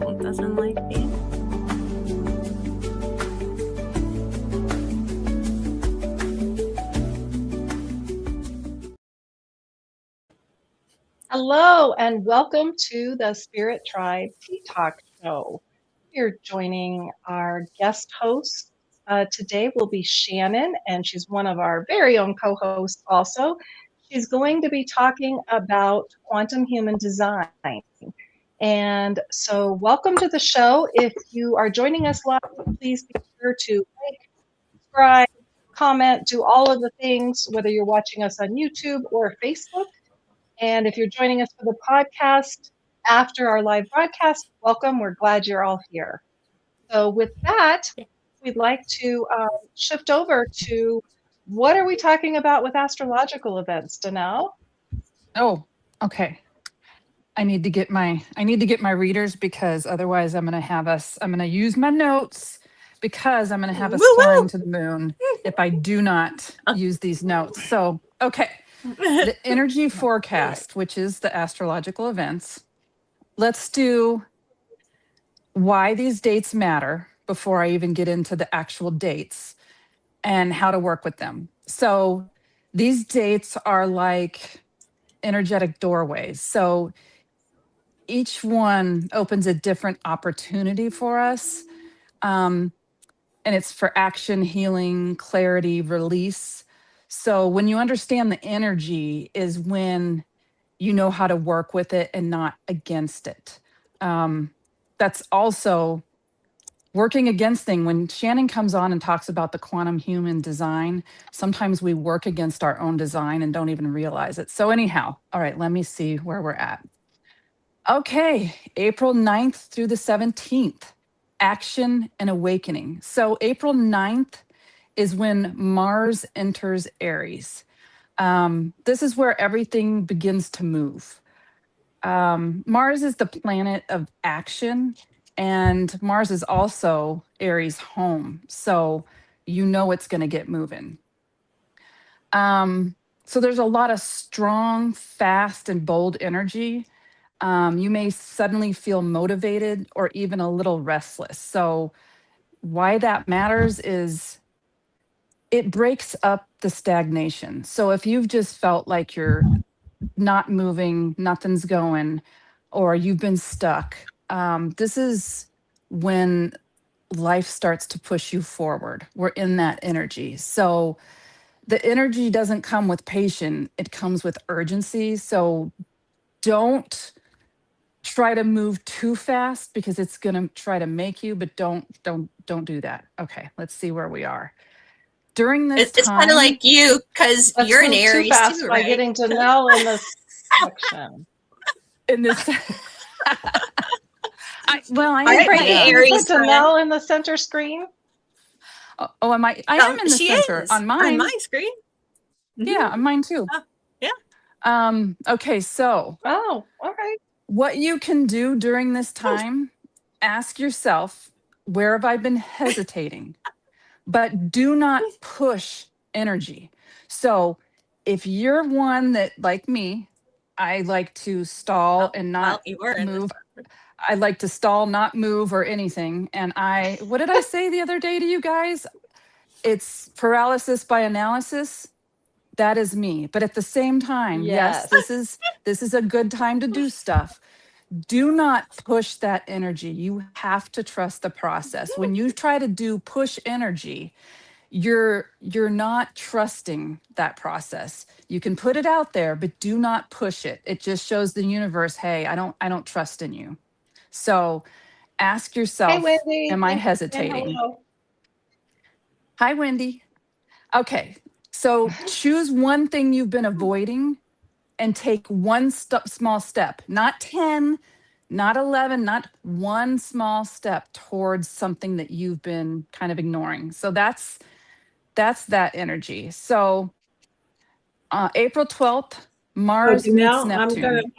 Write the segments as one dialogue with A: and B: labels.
A: No, it doesn't like me.
B: Hello and welcome to the Spirit Tribe Tea Talk show. You're joining our guest host. Today will be Shannon, and she's one of our very own co-hosts also. She's going to be talking about quantum human design. And so welcome to the show. If you are joining us live, please be sure to like, subscribe, comment, do all of the things, whether you're watching us on YouTube or Facebook. And if you're joining us for the podcast after our live broadcast, welcome. We're glad you're all here. So with that, we'd like to shift over to what are we talking about with astrological events, Danelle?
C: Oh, okay. I need to get my readers because otherwise I'm going to use my notes because I'm going to have us flying to the moon if I do not use these notes. So, okay. The energy forecast, which is the astrological events. Let's do why these dates matter before I even get into the actual dates and how to work with them. So these dates are like energetic doorways. So each one opens a different opportunity for us. And it's for action, healing, clarity, release. So when you understand the energy is when you know how to work with it and not against it. That's also working against thing. When Shannon comes on and talks about the quantum human design, sometimes we work against our own design and don't even realize it. So anyhow, all right, let me see where we're at. Okay, April 9th through the 17th, action and awakening. So April 9th is when Mars enters Aries. This is where everything begins to move. Mars is the planet of action, and Mars is also Aries' home. So you know it's going to get moving. So there's a lot of strong, fast, and bold energy. You may suddenly feel motivated or even a little restless. So why that matters is it breaks up the stagnation. So if you've just felt like you're not moving, nothing's going, or you've been stuck, this is when life starts to push you forward. We're in that energy. So the energy doesn't come with patience, it comes with urgency. So don't try to move too fast because it's going to try to make you, but don't do that. Okay, let's see where we are. During this
A: It's kind of like you, because you're an Aries
B: too fast
A: too,
B: by
A: right?
B: getting Danelle in this section.
C: In this,
A: I'm pretty Aries.
B: Put Danelle in the center screen.
C: Oh, am I? I am in the center
A: is.
C: on mine.
A: On my screen.
C: Yeah, on mine too.
A: Yeah.
C: Okay, so.
B: Oh, all right.
C: What you can do during this time, ask yourself, where have I been hesitating? But do not push energy. So if you're one that, like me, I like to stall and not move. I like to stall, not move or anything. And what did I say the other day to you guys? It's paralysis by analysis. That is me. But at the same time, yes, this is a good time to do stuff. Do not push that energy. You have to trust the process. When you try to push energy, you're not trusting that process. You can put it out there, but do not push it. It just shows the universe, hey, I don't trust in you. So ask yourself,
B: hey, Wendy,
C: am I hesitating? Hi, Wendy. Okay, so choose one thing you've been avoiding and take one small step, not 10, not 11, not one small step towards something that you've been kind of ignoring. So that's that energy. So April 12th, Mars meets Neptune.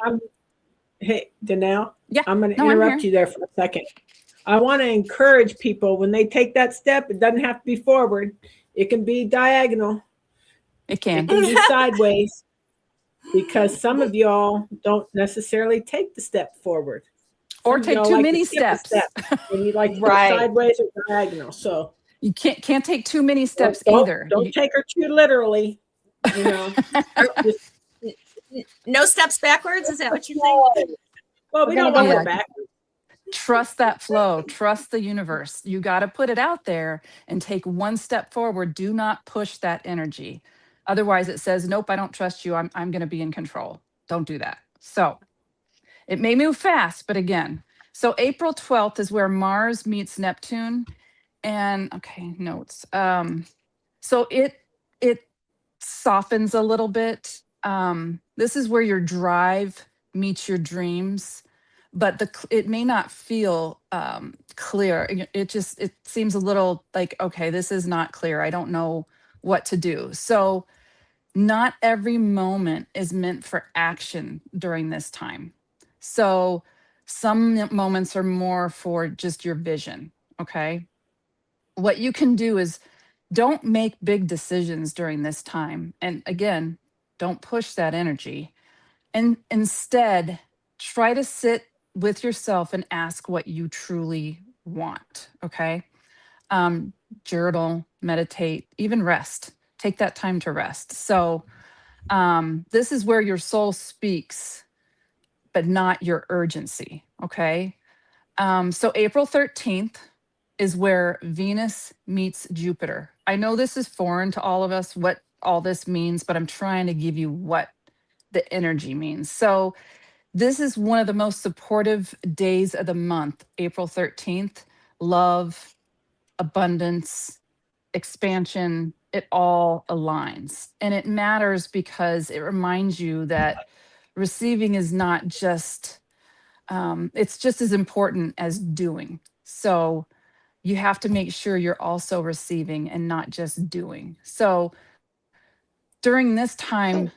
D: Hey, Danelle,
C: yeah,
D: I'm going to interrupt you there for a second. I want to encourage people when they take that step, it doesn't have to be forward. It can be diagonal.
C: It can
D: be sideways. Because some of y'all don't necessarily take the step forward.
C: Or
D: Some
C: take
D: y'all
C: too
D: like to
C: many
D: skip a
C: steps.
D: step, and you like to go
B: Right.
D: sideways or diagonal. So
C: You can't take too many steps
D: don't
C: either.
D: don't take her too literally. You know, just,
A: No steps backwards. Is that what you think?
D: well,
B: We're
D: we
B: gonna
D: don't
B: go
D: want to
C: with-
D: go backwards.
C: Trust that flow. Trust the universe. You got to put it out there and take one step forward. Do not push that energy. Otherwise, it says, nope, I don't trust you. I'm going to be in control. Don't do that. So it may move fast, but again, so April 12th is where Mars meets Neptune. And okay, notes. So it softens a little bit. This is where your drive meets your dreams, but it may not feel clear. It seems a little like, okay, this is not clear. I don't know what to do. So not every moment is meant for action during this time. So some moments are more for just your vision. Okay. What you can do is don't make big decisions during this time. And again, don't push that energy. And instead, try to sit with yourself and ask what you truly want. Okay. Journal, meditate, even rest. Take that time to rest. So, this is where your soul speaks, but not your urgency. Okay. So, April 13th is where Venus meets Jupiter. I know this is foreign to all of us, what all this means, but I'm trying to give you what the energy means. So, this is one of the most supportive days of the month, April 13th. Love, abundance, expansion, it all aligns. And it matters because it reminds you that receiving is not just, it's just as important as doing. So you have to make sure you're also receiving and not just doing. So during this time,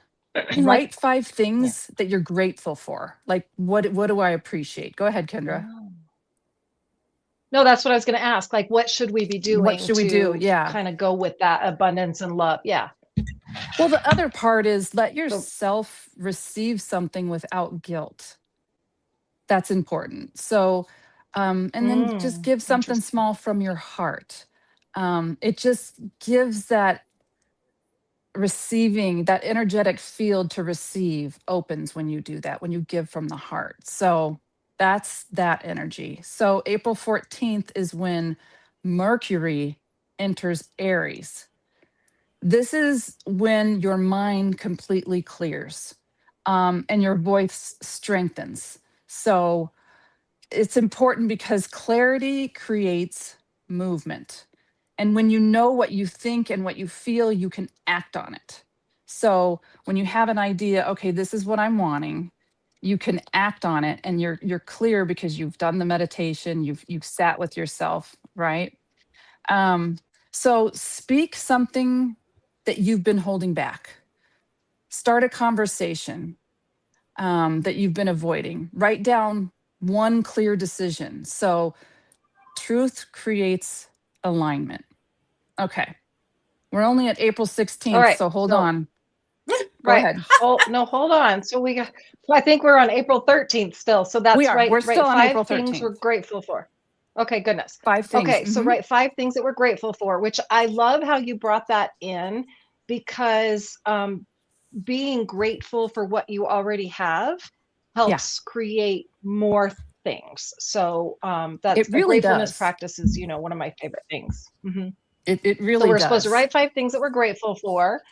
C: write 5 things that you're grateful for. Like, what do I appreciate? Go ahead, Kendra.
B: No, that's what I was going to ask. Like, what should we be doing
C: What should we do?
B: to
C: Yeah.
B: kind of go with that abundance and love? Yeah.
C: Well, the other part is let yourself receive something without guilt. That's important. So, and then just give something
B: Interesting.
C: small from your heart. It just gives that receiving, that energetic field to receive opens when you do that, when you give from the heart. So that's that energy. So April 14th is when Mercury enters Aries. This is when your mind completely clears, and your voice strengthens. So it's important because clarity creates movement. And when you know what you think and what you feel, you can act on it. So when you have an idea, okay, this is what I'm wanting, you can act on it, and you're clear because you've done the meditation, you've sat with yourself, right? So speak something that you've been holding back. Start a conversation that you've been avoiding. Write down one clear decision. So truth creates alignment. Okay. We're only at April 16th,
B: All right,
C: so hold
B: so-
C: on. Go
B: Right.
C: ahead.
B: Oh, no, hold on. So I think we're on April 13th still. So that's
C: We are.
B: right.
C: We're still on
B: 5
C: April
B: things we're
C: 13th.
B: grateful for. Okay, goodness.
C: 5 things.
B: Okay, so write 5 things that we're grateful for, which I love how you brought that in, because being grateful for what you already have helps create more things. So that's
C: It really
B: a gratefulness
C: does.
B: practice is, one of my favorite things. Mhm.
C: It really
B: So we're
C: does.
B: supposed to write 5 things that we're grateful for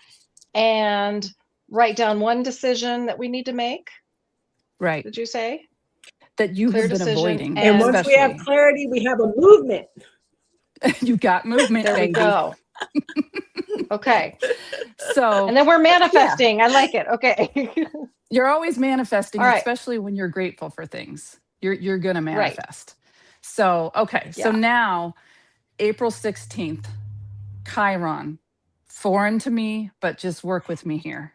B: and write down one decision that we need to make.
C: Right.
B: Did you say?
C: That you
B: Clear
C: have been
B: decision,
C: avoiding.
B: and
D: once we have clarity, we have a movement.
C: You got movement,
B: there
C: baby.
B: we go. Okay.
C: So,
B: and then we're manifesting. I like it. Okay.
C: you're always manifesting,
B: All right.
C: especially when you're grateful for things. You're going to
B: Right.
C: manifest. So, okay. So
B: Yeah.
C: now, April 16th, Chiron, foreign to me, but just work with me here.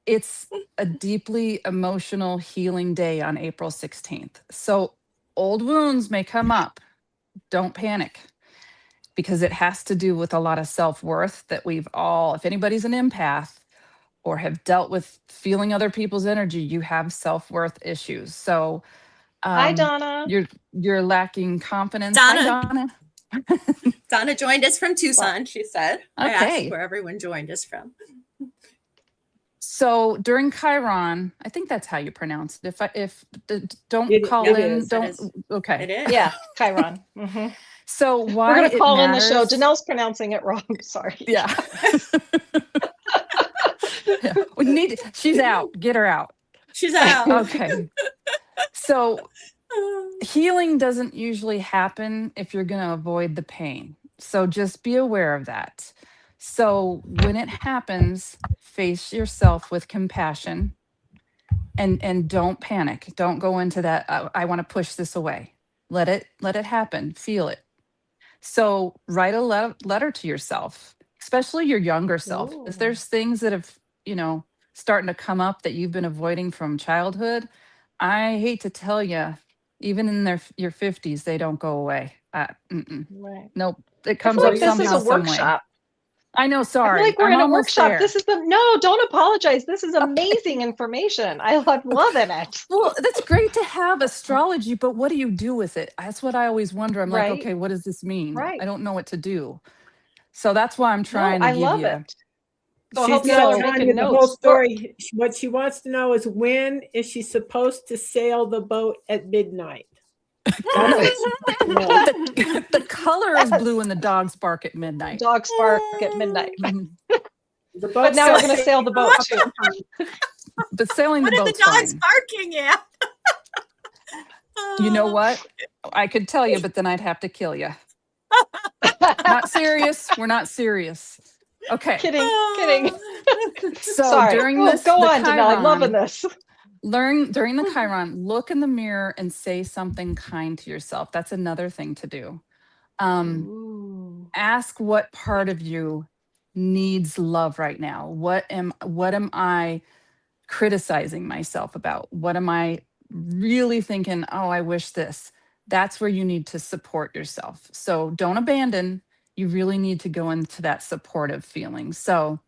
C: It's a deeply emotional healing day on April 16th. So old wounds may come up. Don't panic, because it has to do with a lot of self-worth that we've all, if anybody's an empath or have dealt with feeling other people's energy, you have self-worth issues. So
B: Hi, Donna.
C: You're lacking confidence.
A: Donna.
C: Hi, Donna.
A: Donna joined us from Tucson, she said. I asked
C: Okay.
A: where everyone joined us from.
C: So during Chiron, I think that's how you pronounce it. Don't
D: It
C: call
D: is.
C: in.
A: It
C: Don't.
A: is.
C: Okay.
A: It is.
B: Yeah, Chiron. Mm-hmm.
C: So why
B: We're going to
C: it
B: call in the show.
C: matters-
B: Danelle's pronouncing it wrong. Sorry.
C: Yeah. Yeah. We need. She's out. Get her out.
A: She's out.
C: Okay. So healing doesn't usually happen if you're going to avoid the pain. So just be aware of that. So when it happens, face yourself with compassion and don't panic. Don't go into that. I want to push this away. Let it happen. Feel it. So write a letter to yourself, especially your younger self.
B: Ooh.
C: If there's things that have, starting to come up that you've been avoiding from childhood, I hate to tell you, even in your 50s, they don't go away.
B: Right.
C: Nope. It
B: I
C: comes
B: feel
C: up
B: like this is
C: somehow,
B: a
C: some way.
B: workshop.
C: I know.
B: I
C: Sorry.
B: feel like we're
C: I'm
B: in a
C: almost
B: workshop.
C: there.
B: No, don't apologize. This is amazing information. I'm loving it.
C: Well, that's great to have astrology, but what do you do with it? That's what I always wonder. I'm like,
B: Right.
C: okay, what does this mean?
B: Right.
C: I don't know what to do. So that's why I'm
B: No,
C: trying to
B: I
C: give
B: love
C: you.
B: it. So I
D: She's
B: hope you all
D: not
B: are
D: telling
B: making
D: you the whole
B: notes.
D: story. What she wants to know is, when is she supposed to sail the boat at midnight? That's what she wants to know.
C: The color is blue and the dogs bark at midnight.
B: Dogs bark at midnight.
C: Mhm.
D: The
B: But
D: boat's
B: now we're
D: still
B: going to sail the boat too.
C: But sailing the
A: What are the
C: boat's
A: dogs
C: fine.
A: barking at?
C: You know what? I could tell you, but then I'd have to kill you. Not serious. We're not serious. Okay.
B: Kidding.
C: So
B: Sorry.
C: during
B: Go
C: the
B: on, Danelle. I'm loving
C: Chiron,
B: this.
C: during the Chiron, look in the mirror and say something kind to yourself. That's another thing to do.
B: Ooh.
C: Ask what part of you needs love right now. What am I criticizing myself about? What am I really thinking, oh, I wish this? That's where you need to support yourself. So don't abandon. You really need to go into that supportive feeling. So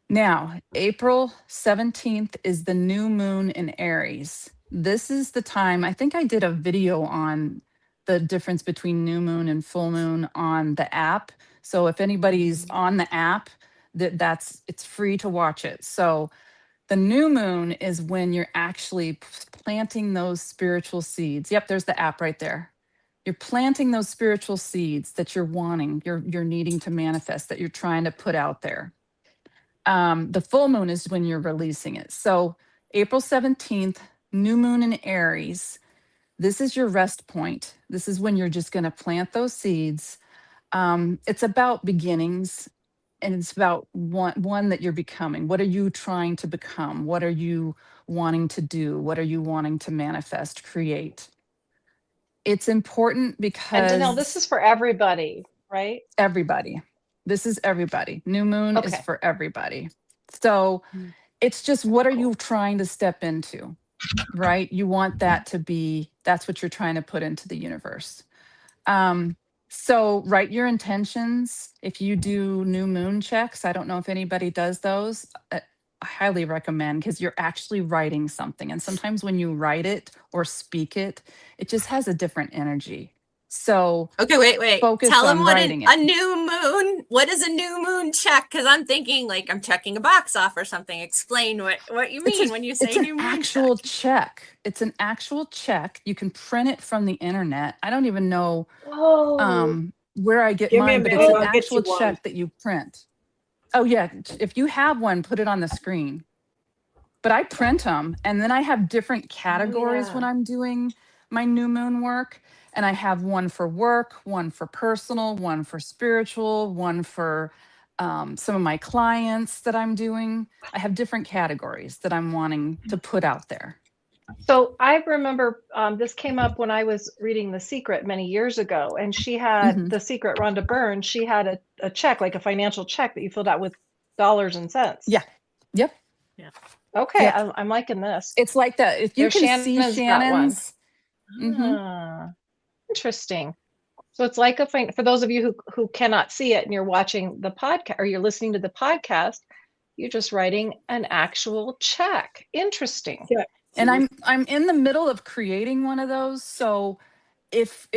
C: now, April 17th is the new moon in Aries. This is the time, I think I did a video on the difference between new moon and full moon on the app. So if anybody's on the app, it's free to watch it. So the new moon is when you're actually planting those spiritual seeds. Yep, there's the app right there. You're planting those spiritual seeds that you're wanting, you're needing to manifest, that you're trying to put out there. The full moon is when you're releasing it. So April 17th, new moon in Aries. This is your rest point. This is when you're just going to plant those seeds. It's about beginnings, and it's about one that you're becoming. What are you trying to become? What are you wanting to do? What are you wanting to manifest, create? It's important because
B: And Danelle, this is for everybody, right?
C: everybody. This is everybody. New moon is
B: Okay.
C: for everybody. So it's just, what are you trying to step into, right? You want that to be, that's what you're trying to put into the universe. So write your intentions. If you do new moon checks, I don't know if anybody does those. I highly recommend, because you're actually writing something. And sometimes when you write it or speak it, it just has a different energy. So
A: Okay, wait.
C: focus
A: Tell them
C: on
A: what
C: writing
A: a
C: it.
A: new moon. What is a new moon check? Because I'm thinking like I'm checking a box off or something. Explain what you mean when you say
C: It's an
A: new moon
C: actual
A: check.
C: check. It's an actual check. You can print it from the internet. I don't even know
B: Oh,
C: where I get
D: Give me a
C: mine, but it's
D: minute,
C: an
D: I'll get
C: actual
D: you one.
C: check that you print. Oh yeah, if you have one, put it on the screen. But I print them, and then I have different categories when I'm doing my new moon work. And I have one for work, one for personal, one for spiritual, one for some of my clients that I'm doing. I have different categories that I'm wanting to put out there.
B: so I remember this came up when I was reading The Secret many years ago, and she had The Secret, Rhonda Byrne. She had a check, like a financial check that you filled out with dollars and cents.
C: Yeah. Yep.
A: Yeah.
B: Okay,
C: Yep.
B: I'm liking this.
C: It's like that. If you
B: There's
C: can see
B: Shannon's got one.
C: Shannon's. Mhm.
B: Ah, interesting. So it's like for those of you who cannot see it and you're watching the podcast or you're listening to the podcast, you're just writing an actual check. Interesting.
D: Check.
C: And I'm in the middle of creating one of those. So if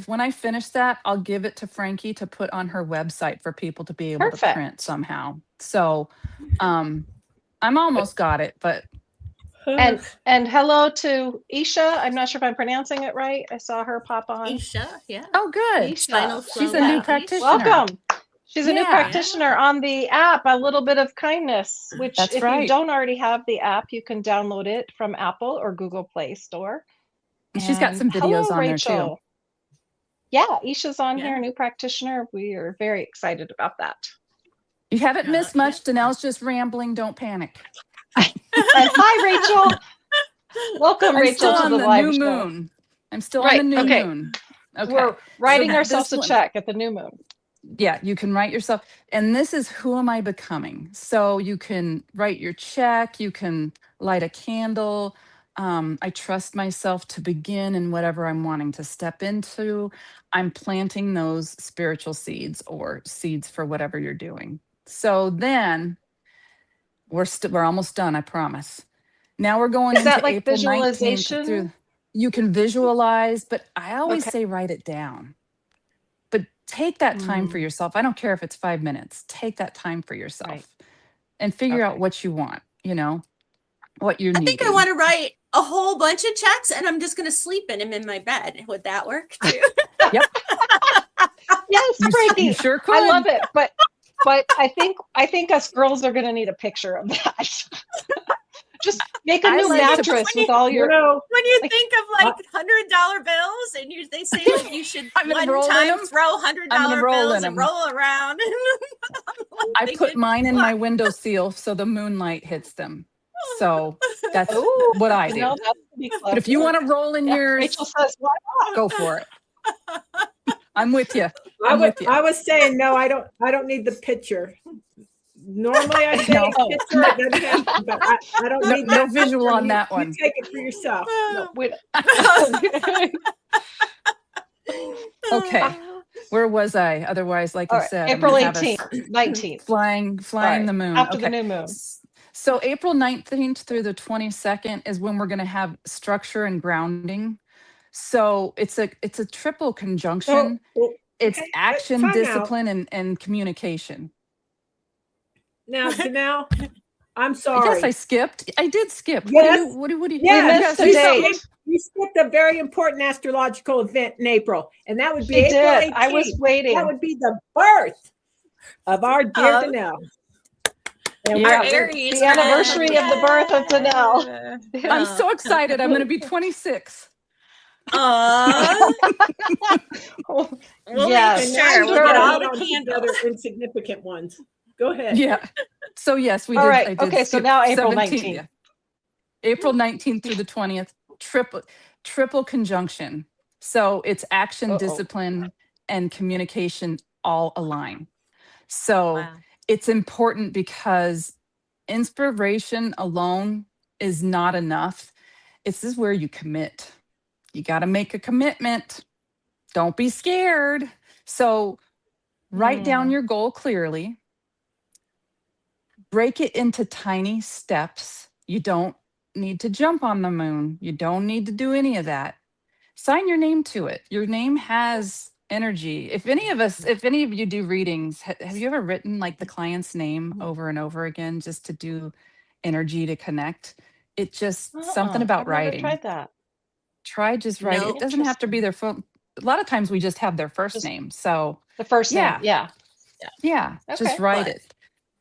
C: when I finish that, I'll give it to Frankie to put on her website for people to be able to
B: Perfect.
C: print somehow. So I'm almost got it, but
B: and hello to Isha. I'm not sure if I'm pronouncing it right. I saw her pop on.
A: Isha, yeah.
C: oh good.
B: Isha.
C: She's a new practitioner.
B: Welcome. She's a new
C: Yeah.
B: practitioner on the app, A Little Bit of Kindness, which
C: That's
B: if
C: right.
B: you don't already have the app, you can download it from Apple or Google Play Store.
C: And she's got some
B: hello,
C: videos on
B: Rachel.
C: there too.
B: Yeah, Isha's on
A: Yeah.
B: here, new practitioner. We are very excited about that.
C: You haven't missed
A: Yeah.
C: much. Danelle's just rambling. Don't panic.
B: And hi, Rachel. Welcome,
C: I'm
B: Rachel,
C: still
B: to
C: on
B: the
C: the
B: live
C: new
B: show.
C: moon. I'm still
B: Right,
C: on the new
B: okay.
C: moon. Okay.
B: We're writing
C: So
B: ourselves
C: this
B: a
C: one-
B: check at the new moon.
C: Yeah, you can write yourself. And this is who am I becoming? So you can write your check, you can light a candle. I trust myself to begin in whatever I'm wanting to step into. I'm planting those spiritual seeds or seeds for whatever you're doing. So then we're almost done, I promise. Now we're going
B: Is
C: into
B: that like
C: April 19th
B: visualization?
C: through. You can visualize, but I always
B: Okay.
C: say write it down. But take that time for yourself. I don't care if it's 5 minutes. Take that time for yourself
B: Right.
C: and figure out
B: Okay.
C: what you want, what you're
A: I
C: needing.
A: think I want to write a whole bunch of checks and I'm just going to sleep in them in my bed. Would that work too?
C: Yep.
B: Yes, Frankie.
C: You sure could.
B: I love it, but I think us girls are going to need a picture of that. Just make a
C: I
B: new
C: like to-
B: mattress with all your.
A: When you
B: Like-
A: think of like $100 bills and they say like you should
C: I'm gonna
A: one
C: roll in
A: time
C: 'em.
A: throw
C: I'm
A: $100
C: gonna roll in
A: bills
C: 'em.
A: and roll around.
C: I put mine in my windowsill so the moonlight hits them. So that's
B: Ooh,
C: what I do.
B: no, that's pretty clever.
C: But if you want to roll in
B: Yeah,
C: yours,
B: Rachel says, "Why not?"
C: go for it. I'm with you.
D: I was saying no. I don't need the picture. Normally I say
B: No.
D: picture. It doesn't happen, but I don't need
C: No
D: that
C: visual
D: picture.
C: on
D: You-
C: that
D: you
C: one.
D: take it for yourself.
B: No, wait.
C: Okay. Where was I? Otherwise, like
B: All
C: I
B: right,
C: said, I'm
B: April
C: gonna have us
B: 18th, 19th.
C: flying
B: Sorry,
C: the moon.
B: after the
C: Okay.
B: new moon.
C: So April 19th through the 22nd is when we're going to have structure and grounding. So it's a triple conjunction.
D: Oh,
C: It's
D: okay,
C: action,
D: time out.
C: discipline, and communication.
D: now, Danelle, I'm
C: I
D: sorry.
C: guess I skipped. I did skip.
D: Yes.
C: What do you?
D: Yes,
B: missed the
C: you
B: date.
C: skip?
D: You skipped a very important astrological event in April, and that would be
B: She
D: April
B: did.
D: 18th.
B: I was waiting.
D: That would be the birth of our dear Danelle. And
C: Yeah.
A: Our
D: we're-
A: Aries
B: the anniversary of the birth of
A: Danelle.
C: I'm so excited. I'm going to be 26.
A: Aw. We'll
B: Yes.
A: make sure. We'll
B: Sure.
A: get all the
D: Put
A: candles.
D: together insignificant ones. Go ahead.
C: Yeah. So yes, we
B: All
C: did.
B: right.
C: I did
B: Okay, so
C: skip
B: now April
C: 17th,
B: 19th.
C: yeah. April 19th through the 20th, triple conjunction. So it's action,
B: Uh-oh.
C: discipline, and communication all align. So
A: Wow.
C: it's important because inspiration alone is not enough. This is where you commit. You got to make a commitment. Don't be scared. So write down your goal clearly. Break it into tiny steps. You don't need to jump on the moon. You don't need to do any of that. Sign your name to it. Your name has energy. If any of you do readings, have you ever written like the client's name over and over again just to do energy to connect? It just something about
B: I've
C: writing.
B: Never tried that.
C: Try just writing.
A: No.
C: It doesn't have to be their phone. A lot of times we just have their first
B: Just
C: name. So
B: The first
C: Yeah.
B: name. Yeah.
C: yeah,
B: Okay.
C: just write
A: But-
C: it.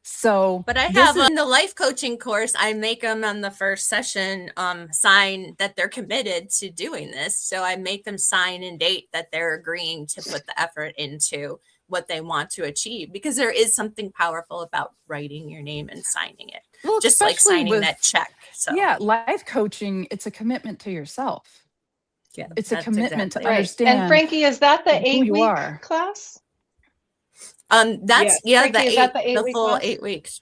C: So
A: But I
C: this
A: have
C: is-
A: in the life coaching course, I make them on the first session sign that they're committed to doing this. So I make them sign and date that they're agreeing to put the effort into what they want to achieve, because there is something powerful about writing your name and signing it,
C: well,
A: just like
C: especially
A: signing
C: with-
A: that check. So
C: Yeah, life coaching, it's a commitment to yourself.
A: yeah,
C: It's a
A: that's
C: commitment
A: exactly
C: to
A: right.
C: understand.
B: And Frankie, is that the
C: who you
B: 8-week
C: are.
B: class?
A: That's
B: Frankie, is that the 8-week
A: full
B: class?
A: 8 weeks.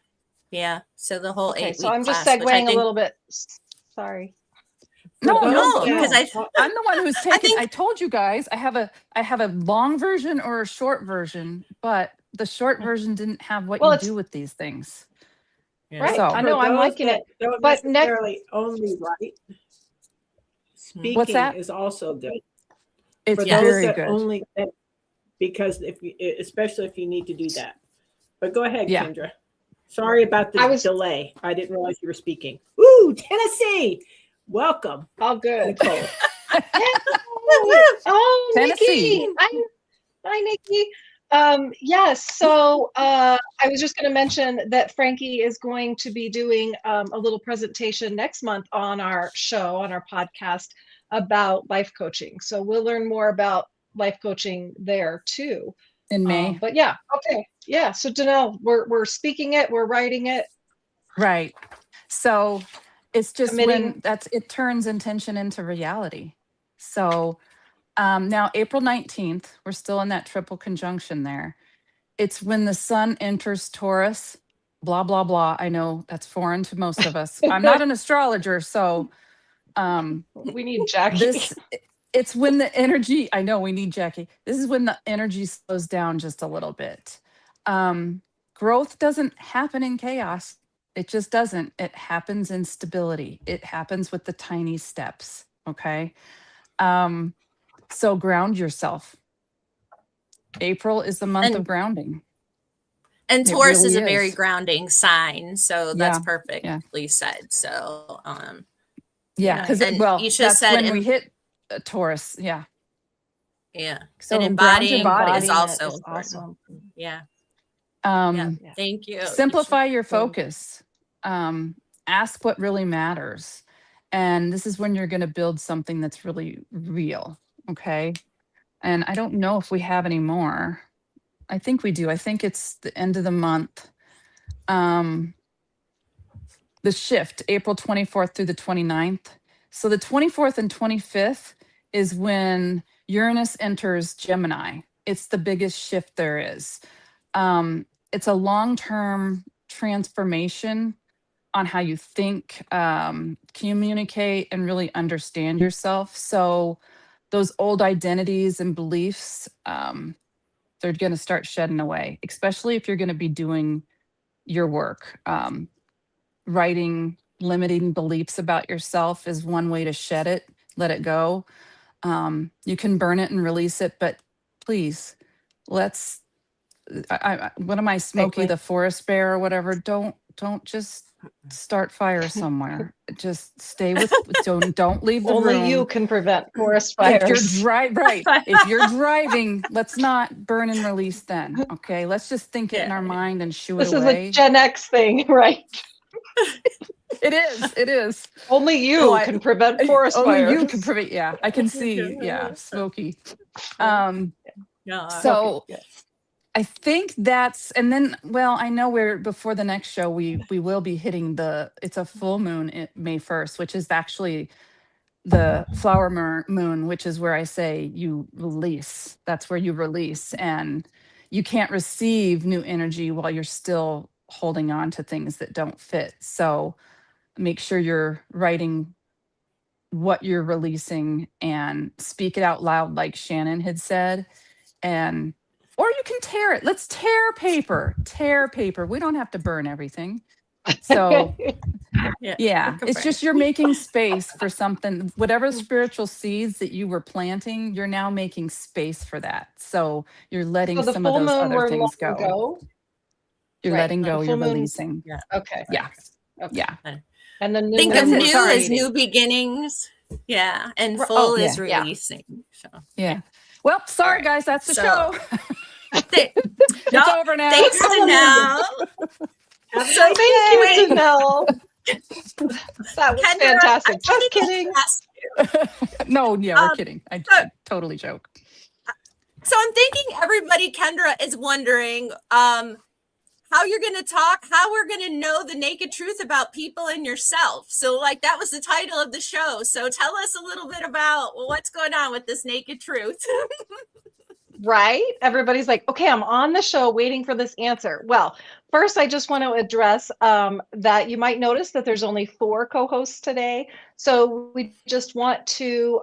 A: Yeah, so the whole 8
B: Okay,
A: week.
B: so I'm just
A: class, which I
B: segueing a
A: think-
B: little bit. Sorry.
C: No,
A: No, because
C: I'm the one who's taken.
A: think-
C: I told you guys I have a long version or a short version, but the short version didn't have what
B: Well,
C: you
B: it's-
C: do with these things.
A: Yeah.
B: Right.
C: So-
B: I know,
D: For
B: I'm
D: those
B: liking
D: that
B: it.
D: Don't
B: But
D: necessarily only write. Speaking
C: that?
D: is also good.
C: It's
D: For those
C: very
D: that
C: good.
D: only, because especially if you need to do that. But go ahead,
C: Yeah.
D: Kendra. Sorry about the
B: I was
D: delay. I didn't realize you were speaking. Ooh, Tennessee. Welcome,
B: all good.
D: Nicole.
B: Oh,
C: Tennessee.
B: Nikki. Hi, Nikki. Yes. So I was just going to mention that Frankie is going to be doing a little presentation next month on our show, on our podcast about life coaching. So we'll learn more about life coaching there too.
C: In May.
B: But yeah, okay. Yeah. So Danelle, we're speaking it, we're writing it.
C: Right. So it's just
B: Committing.
C: when it turns intention into reality. So now April 19th, we're still in that triple conjunction there. It's when the sun enters Taurus, blah, blah, blah. I know that's foreign to most of us. I'm not an astrologer, so
B: We need Jackie.
C: it's when the energy, I know we need Jackie. This is when the energy slows down just a little bit. Growth doesn't happen in chaos. It just doesn't. It happens in stability. It happens with the tiny steps. Okay. So ground yourself. April is the month of grounding.
A: And
C: It
A: Taurus
C: really
A: is a very
C: is.
A: grounding sign, so that's
C: Yeah,
A: perfectly said. So,
C: yeah, because
A: and Isha
C: that's
A: said,
C: when we hit Taurus. Yeah.
A: yeah.
C: So
A: and
C: ground your
A: embodying
C: body.
A: is also important.
B: awesome.
A: Yeah.
C: Yeah.
A: Thank you.
C: Simplify
A: Isha.
C: your focus. Ask what really matters. And this is when you're going to build something that's really real. Okay. And I don't know if we have any more. I think we do. I think it's the end of the month. The shift, April 24th through the 29th. So the 24th and 25th is when Uranus enters Gemini. It's the biggest shift there is. It's a long-term transformation on how you think, communicate, and really understand yourself. So those old identities and beliefs, they're going to start shedding away, especially if you're going to be doing your work. Writing limiting beliefs about yourself is one way to shed it, let it go. You can burn it and release it, but please, let's, what am I, Smokey
B: Safely.
C: the Forest Bear or whatever? Don't just start fire somewhere. Just stay with, don't leave the
B: Only
C: room.
B: you can prevent forest
C: If you're
B: fires.
C: if you're driving, let's not burn and release then. Okay. Let's just think it in our mind and shoo it
B: This is
C: away.
B: a Gen X thing, right?
C: It is.
B: Only you
C: No,
B: can prevent forest
C: only
B: fires.
C: you can prevent. Yeah, I can see. Yeah, Smokey.
A: Yeah.
C: So
B: Okay, yeah.
C: I think that's, and then, well, I know we're before the next show, we will be hitting it's a full moon May 1st, which is actually the flower moon, which is where I say you release. That's where you release, and you can't receive new energy while you're still holding on to things that don't fit. So make sure you're writing what you're releasing and speak it out loud, like Shannon had said. Or you can tear it. Let's tear paper. We don't have to burn everything. So yeah, it's just you're making space for something, whatever spiritual seeds that you were planting, you're now making space for that. So you're letting
B: So the
C: some of
B: full
C: those
B: moon
C: other
B: we're
C: things
B: letting go.
C: You're
B: Right.
C: letting
B: The
C: go,
B: full
C: you're
B: moon-
C: releasing.
A: Yeah.
B: Okay.
C: Yeah.
B: Okay.
C: Yeah.
B: And the new
A: Think
B: moon
A: of
B: we're
A: new as
B: creating.
A: new beginnings. Yeah. And
B: Oh,
A: full is
B: yeah.
A: releasing. So
C: Yeah. Well, sorry,
A: right.
C: guys. That's the
A: So-
C: show. It's over now.
A: Thanks, Danelle. So
B: Thank you, Danelle. That was
A: Kendra,
B: fantastic.
A: I
B: Just
A: wanted to
B: kidding.
A: ask you.
C: No, yeah, we're kidding. I totally joke.
A: So I'm thinking everybody, Kendra, is wondering how you're going to talk, how we're going to know the naked truth about people and yourself. So like that was the title of the show. So tell us a little bit about what's going on with this naked truth.
B: Right? Everybody's like, okay, I'm on the show waiting for this answer. Well, first, I just want to address that you might notice that there's only 4 co-hosts today. So we just want to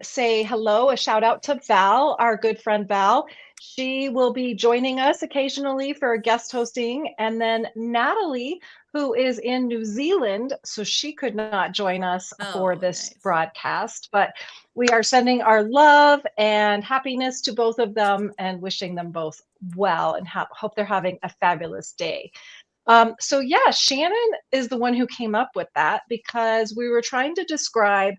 B: say hello, a shout out to Val, our good friend Val. She will be joining us occasionally for a guest hosting. And then Natalie, who is in New Zealand, so she could not join us for this broadcast, but we are sending our love and happiness to both of them and wishing them both well, and hope they're having a fabulous day. So yeah, Shannon is the one who came up with that, because we were trying to describe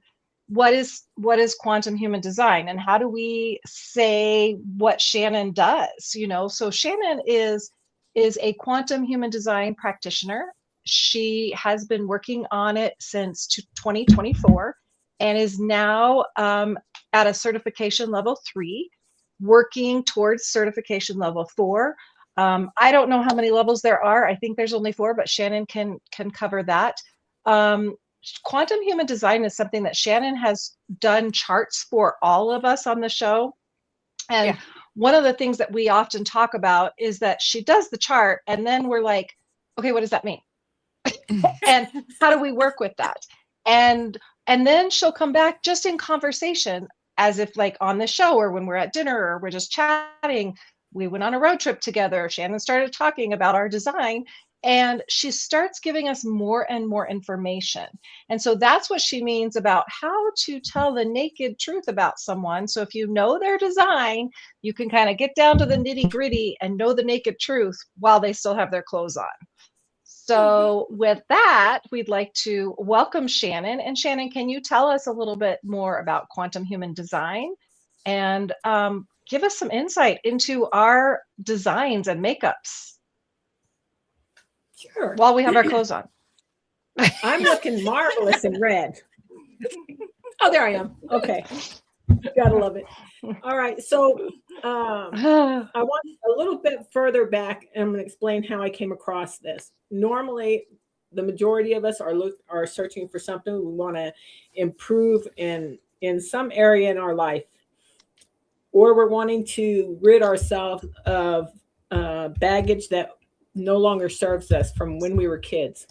B: what is quantum human design and how do we say what Shannon does, you know. So Shannon is a quantum human design practitioner. She has been working on it since 2024 and is now at a certification level 3, working towards certification level 4. I don't know how many levels there are. I think there's only 4, but Shannon can cover that. Quantum human design is something that Shannon has done charts for all of us on the show. And one of the things that we often talk about is that she does the chart and then we're like, okay, what does that mean? And how do we work with that? And then she'll come back just in conversation, as if like on the show or when we're at dinner or we're just chatting. We went on a road trip together. Shannon started talking about our design and she starts giving us more and more information. And so that's what she means about how to tell the naked truth about someone. So if you know their design, you can kind of get down to the nitty gritty and know the naked truth while they still have their clothes on. So with that, we'd like to welcome Shannon. And Shannon, can you tell us a little bit more about quantum human design and give us some insight into our designs and makeups?
D: Sure.
B: While we have our clothes on.
D: I'm looking marvelous in red. Oh, there I am. Okay. Gotta love it. All right. So I want a little bit further back, and I'm going to explain how I came across this. Normally, the majority of us are searching for something. We want to improve in some area in our life, or we're wanting to rid ourselves of baggage that no longer serves us from when we were kids.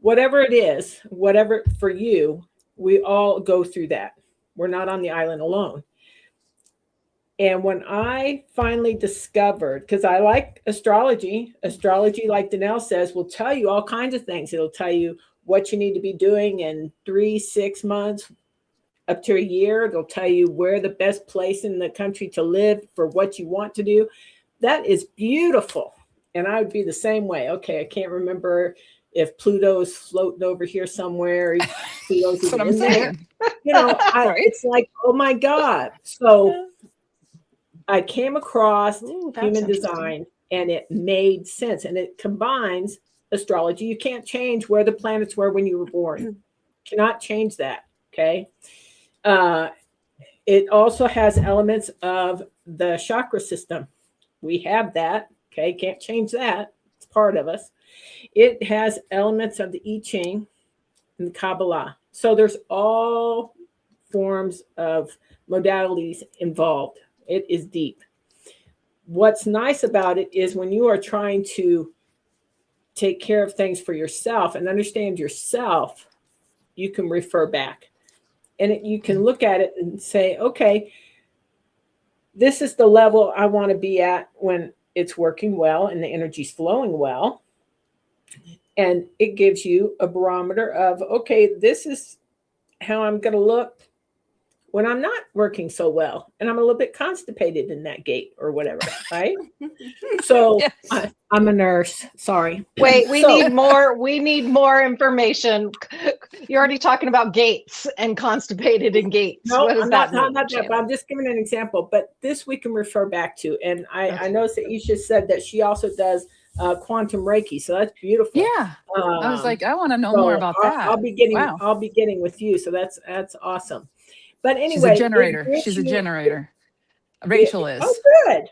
D: Whatever it is, whatever for you, we all go through that. We're not on the island alone. And when I finally discovered, because I like astrology, like Danelle says, will tell you all kinds of things. It'll tell you what you need to be doing in 3, 6 months, up to a year. It'll tell you where the best place in the country to live for what you want to do. That is beautiful. And I would be the same way. Okay, I can't remember if Pluto's floating over here somewhere. Pluto's
C: That's what I'm
D: in
C: saying.
D: there. You know,
C: Right?
D: It's like, oh my God. So I came across human design and it made sense. And it combines astrology. You can't change where the planets were when you were born. Cannot change that. Okay. It also has elements of the chakra system. We have that. Okay. Can't change that. It's part of us. It has elements of the I Ching and the Kabbalah. So there's all forms of modalities involved. It is deep. What's nice about it is when you are trying to take care of things for yourself and understand yourself, you can refer back. And you can look at it and say, okay, this is the level I want to be at when it's working well and the energy's flowing well. And it gives you a barometer of, okay, this is how I'm going to look when I'm not working so well and I'm a little bit constipated in that gate or whatever, right? So yes. I'm a nurse. Sorry.
B: Wait, we need more information. You're already talking about gates and constipated in gates.
D: No,
B: what does
D: I'm
B: that
D: not
B: mean?
D: Not that, but I'm just giving an example. But this we can refer back to. And I noticed that Isha said that she also does quantum Reiki. So that's beautiful.
C: Yeah. I was like, I want to know more about that.
D: I'll be getting with you. So that's awesome. But anyway,
C: she's a generator. She's a generator. Rachel is.
D: Oh, good.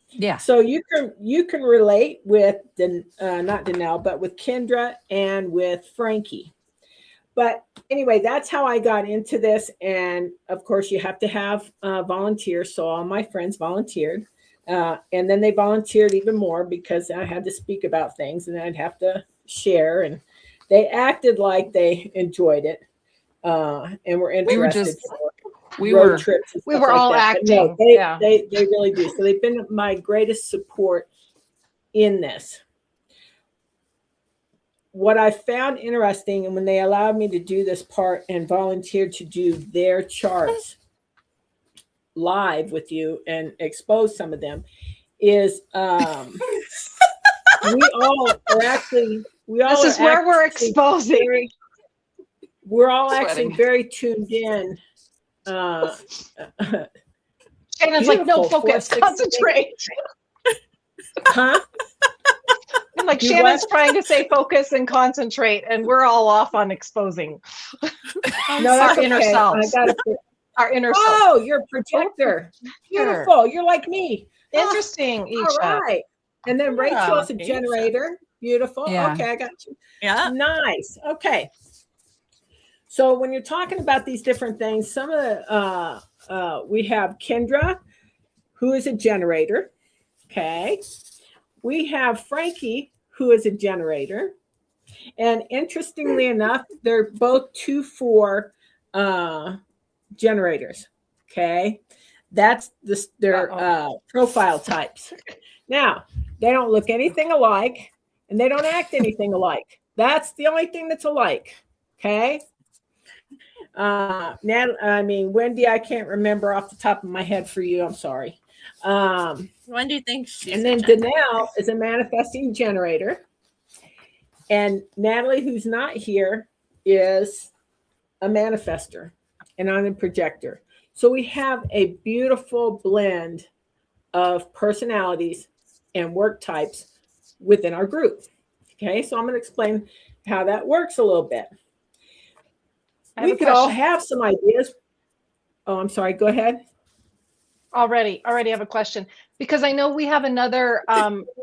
C: Yeah.
D: So you can relate with not Danelle, but with Kendra and with Frankie. But anyway, that's how I got into this. And of course, you have to have volunteers. So all my friends volunteered. And then they volunteered even more because I had to speak about things and I'd have to share. And they acted like they enjoyed it and were interested
C: we
D: road
C: were
D: trips. And
B: We
D: stuff
B: were
D: like
B: all
D: that. But
B: acting.
D: no, they really do. So they've been my greatest support in this. What I found interesting, and when they allowed me to do this part and volunteered to do their charts live with you and expose some of them, is we all are actually
B: This is where we're exposing.
D: We're all actually very tuned in.
B: Shannon's like, no, focus, concentrate.
D: Huh?
B: And like Shannon's trying to say focus and concentrate, and we're all off on exposing.
D: No,
B: our inner selves. Our inner self.
D: Oh, you're a projector. Beautiful. You're like me.
B: Interesting.
D: All right. And then Rachel's a generator. Beautiful.
C: Yeah.
D: Okay, I got you.
A: Yeah.
D: Nice. Okay. So when you're talking about these different things, some of the we have Kendra, who is a generator. Okay. We have Frankie, who is a generator. And interestingly enough, they're both 2-4 generators. Okay. That's their profile types. Now, they don't look anything alike and they don't act anything alike. That's the only thing that's alike. Okay. Wendy, I can't remember off the top of my head for you. I'm sorry.
A: When do you think she's?
D: And then Danelle is a manifesting generator. And Natalie, who's not here, is a manifester. And I'm a projector. So we have a beautiful blend of personalities and work types within our group. Okay, so I'm going to explain how that works a little bit. We could all have some ideas. Oh, I'm sorry. Go ahead.
B: Already have a question, because I know we have another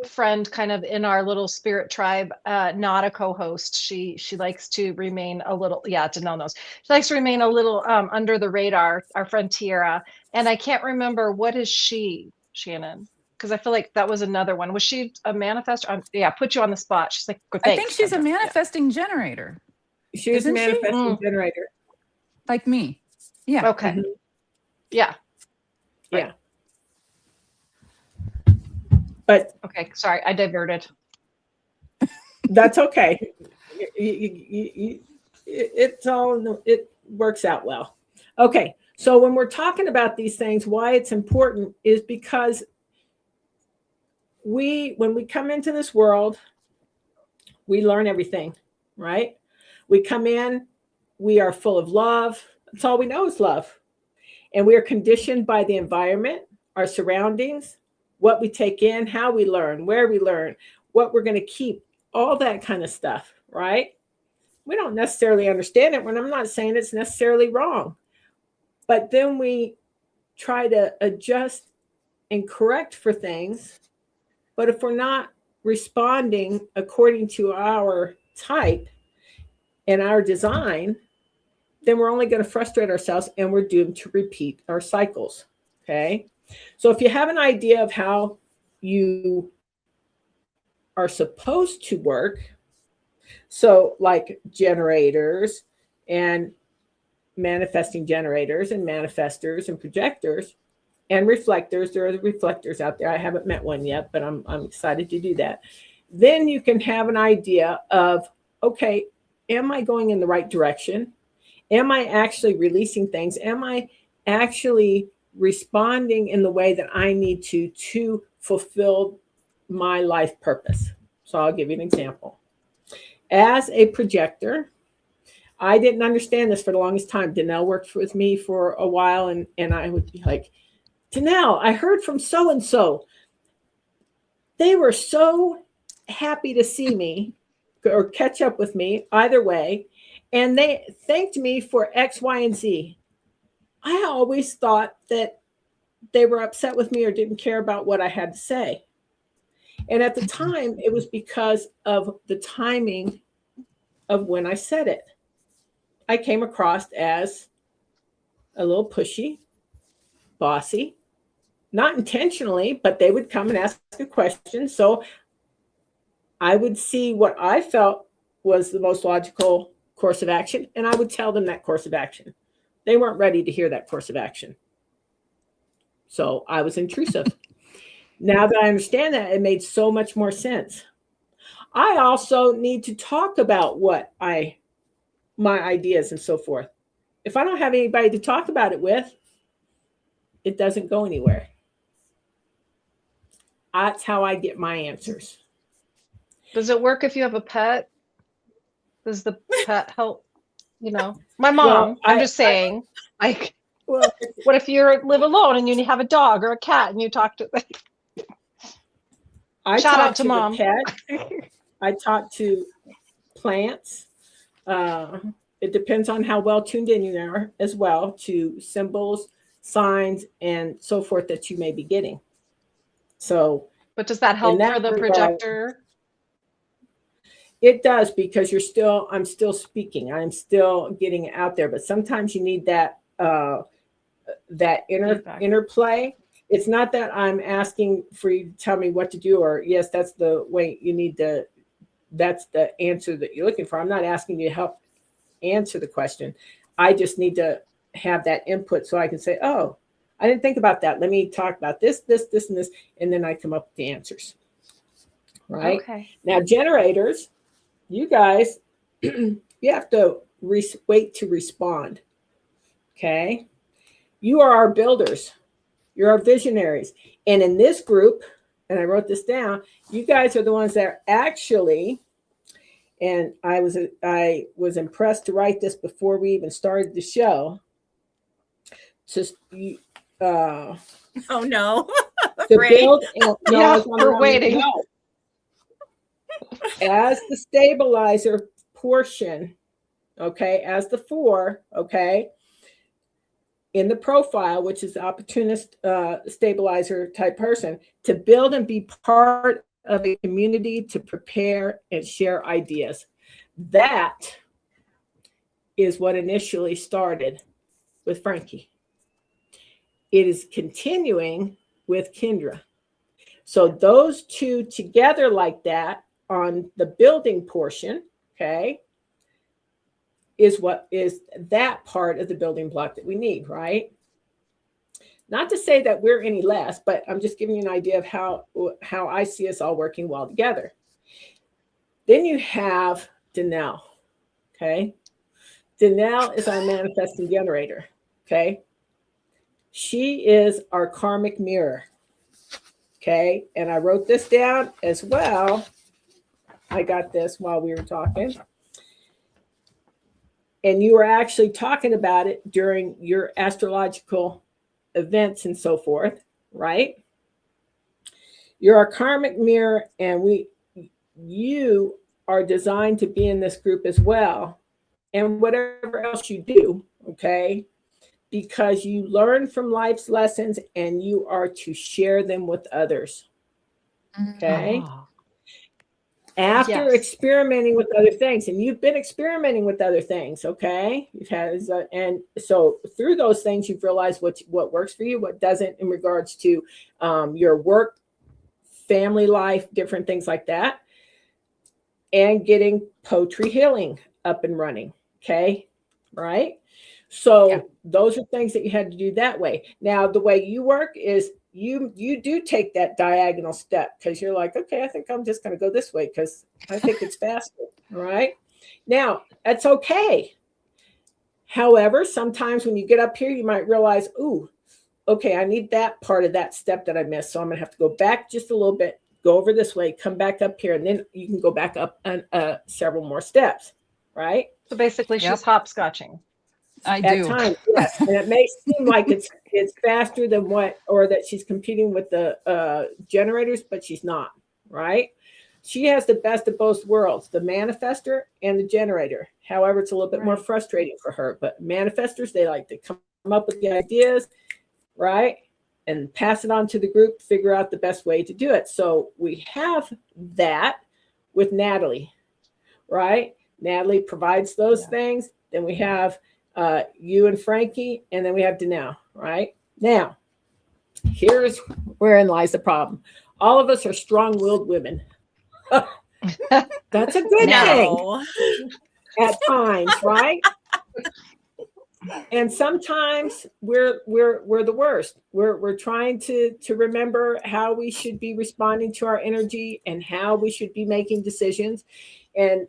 B: friend kind of in our little spirit tribe, not a co-host. She likes to remain a little, Danelle knows. She likes to remain a little under the radar, our friend Tiara. And I can't remember, what is she, Shannon? Because I feel like that was another one. Was she a manifestor? Put you on the spot. She's like,
C: I think she's a manifesting generator.
D: She's a manifesting generator.
C: Like me. Yeah.
B: Okay. Mm-hmm. Yeah.
D: Yeah. But
B: okay, sorry, I diverted.
D: That's okay. It works out well. Okay, so when we're talking about these things, why it's important is because when we come into this world, we learn everything, right? We come in, we are full of love. That's all we know is love. And we are conditioned by the environment, our surroundings, what we take in, how we learn, where we learn, what we're going to keep, all that kind of stuff, right? We don't necessarily understand it when I'm not saying it's necessarily wrong. But then we try to adjust and correct for things. But if we're not responding according to our type and our design, then we're only going to frustrate ourselves and we're doomed to repeat our cycles. Okay. So if you have an idea of how you are supposed to work, so like generators and manifesting generators and manifestors and projectors and reflectors, there are the reflectors out there. I haven't met one yet, but I'm excited to do that. Then you can have an idea of, okay, am I going in the right direction? Am I actually releasing things? Am I actually responding in the way that I need to fulfill my life purpose? So I'll give you an example. As a projector, I didn't understand this for the longest time. Danelle worked with me for a while, and I would be like, Danelle, I heard from so-and-so. They were so happy to see me or catch up with me, either way. And they thanked me for X, Y, and Z. I always thought that they were upset with me or didn't care about what I had to say. And at the time, it was because of the timing of when I said it. I came across as a little pushy, bossy, not intentionally, but they would come and ask a question. So I would see what I felt was the most logical course of action, and I would tell them that course of action. They weren't ready to hear that course of action. So I was intrusive. Now that I understand that, it made so much more sense. I also need to talk about my ideas and so forth. If I don't have anybody to talk about it with, it doesn't go anywhere. That's how I get my answers.
B: Does it work if you have a pet? Does the pet help? My mom, I'm just saying, what if you live alone and you have a dog or a cat and you talk to shout out to mom.
D: I talk to plants. It depends on how well tuned in you are as well to symbols, signs, and so forth that you may be getting. So,
B: but does that help for the projector?
D: It does, because I'm still speaking. I'm still getting it out there. But sometimes you need that interplay. It's not that I'm asking for you to tell me what to do, or yes, that's the way you need to. That's the answer that you're looking for. I'm not asking you to help answer the question. I just need to have that input so I can say, oh, I didn't think about that. Let me talk about this, and this, and then I come up with the answers. Right?
B: Okay.
D: Now, generators, you guys, you have to wait to respond. Okay? You are our builders. You're our visionaries. And in this group, and I wrote this down, you guys are the ones that are actually, and I was impressed to write this before we even started the show.
A: Oh no.
D: To build,
B: we're waiting.
D: As the stabilizer portion, okay, as the 4, okay, in the profile, which is the opportunist stabilizer type person, to build and be part of a community, to prepare and share ideas. That is what initially started with Frankie. It is continuing with Kendra. So those two together like that on the building portion, okay, is what is that part of the building block that we need, right? Not to say that we're any less, but I'm just giving you an idea of how I see us all working well together. Then you have Danelle, okay? Danelle is our manifesting generator, okay? She is our karmic mirror, okay? And I wrote this down as well. I got this while we were talking. And you were actually talking about it during your astrological events and so forth, right? You're a karmic mirror, and you are designed to be in this group as well. And whatever else you do, okay? Because you learn from life's lessons and you are to share them with others. Okay? Oh. After experimenting with other things, and you've been experimenting with other things, okay? You've had, and so through those things, you've realized what works for you, what doesn't, in regards to your work, family life, different things like that, and getting poetry healing up and running, okay? Right? So those are things that you had to do that way. Now, the way you work is you do take that diagonal step, because you're like, okay, I think I'm just going to go this way because I think it's faster. Right? Now, that's okay. However, sometimes when you get up here, you might realize, ooh, okay, I need that part of that step that I missed. So I'm going to have to go back just a little bit, go over this way, come back up here, and then you can go back up several more steps. Right?
B: So basically, she's hopscotching.
C: At
D: times, yes. And it may seem like it's faster than or that she's competing with the generators, but she's not, right? She has the best of both worlds, the manifester and the generator. However, it's a little bit more frustrating for her. But manifestors, they like to come up with the ideas, right? And pass it on to the group, figure out the best way to do it. So we have that with Natalie, right? Natalie provides those things. Then we have you and Frankie, and then we have Danelle, right? Now, Here's wherein lies the problem. All of us are strong-willed women. That's a good thing at times, right? And sometimes we're the worst. We're trying to remember how we should be responding to our energy and how we should be making decisions. And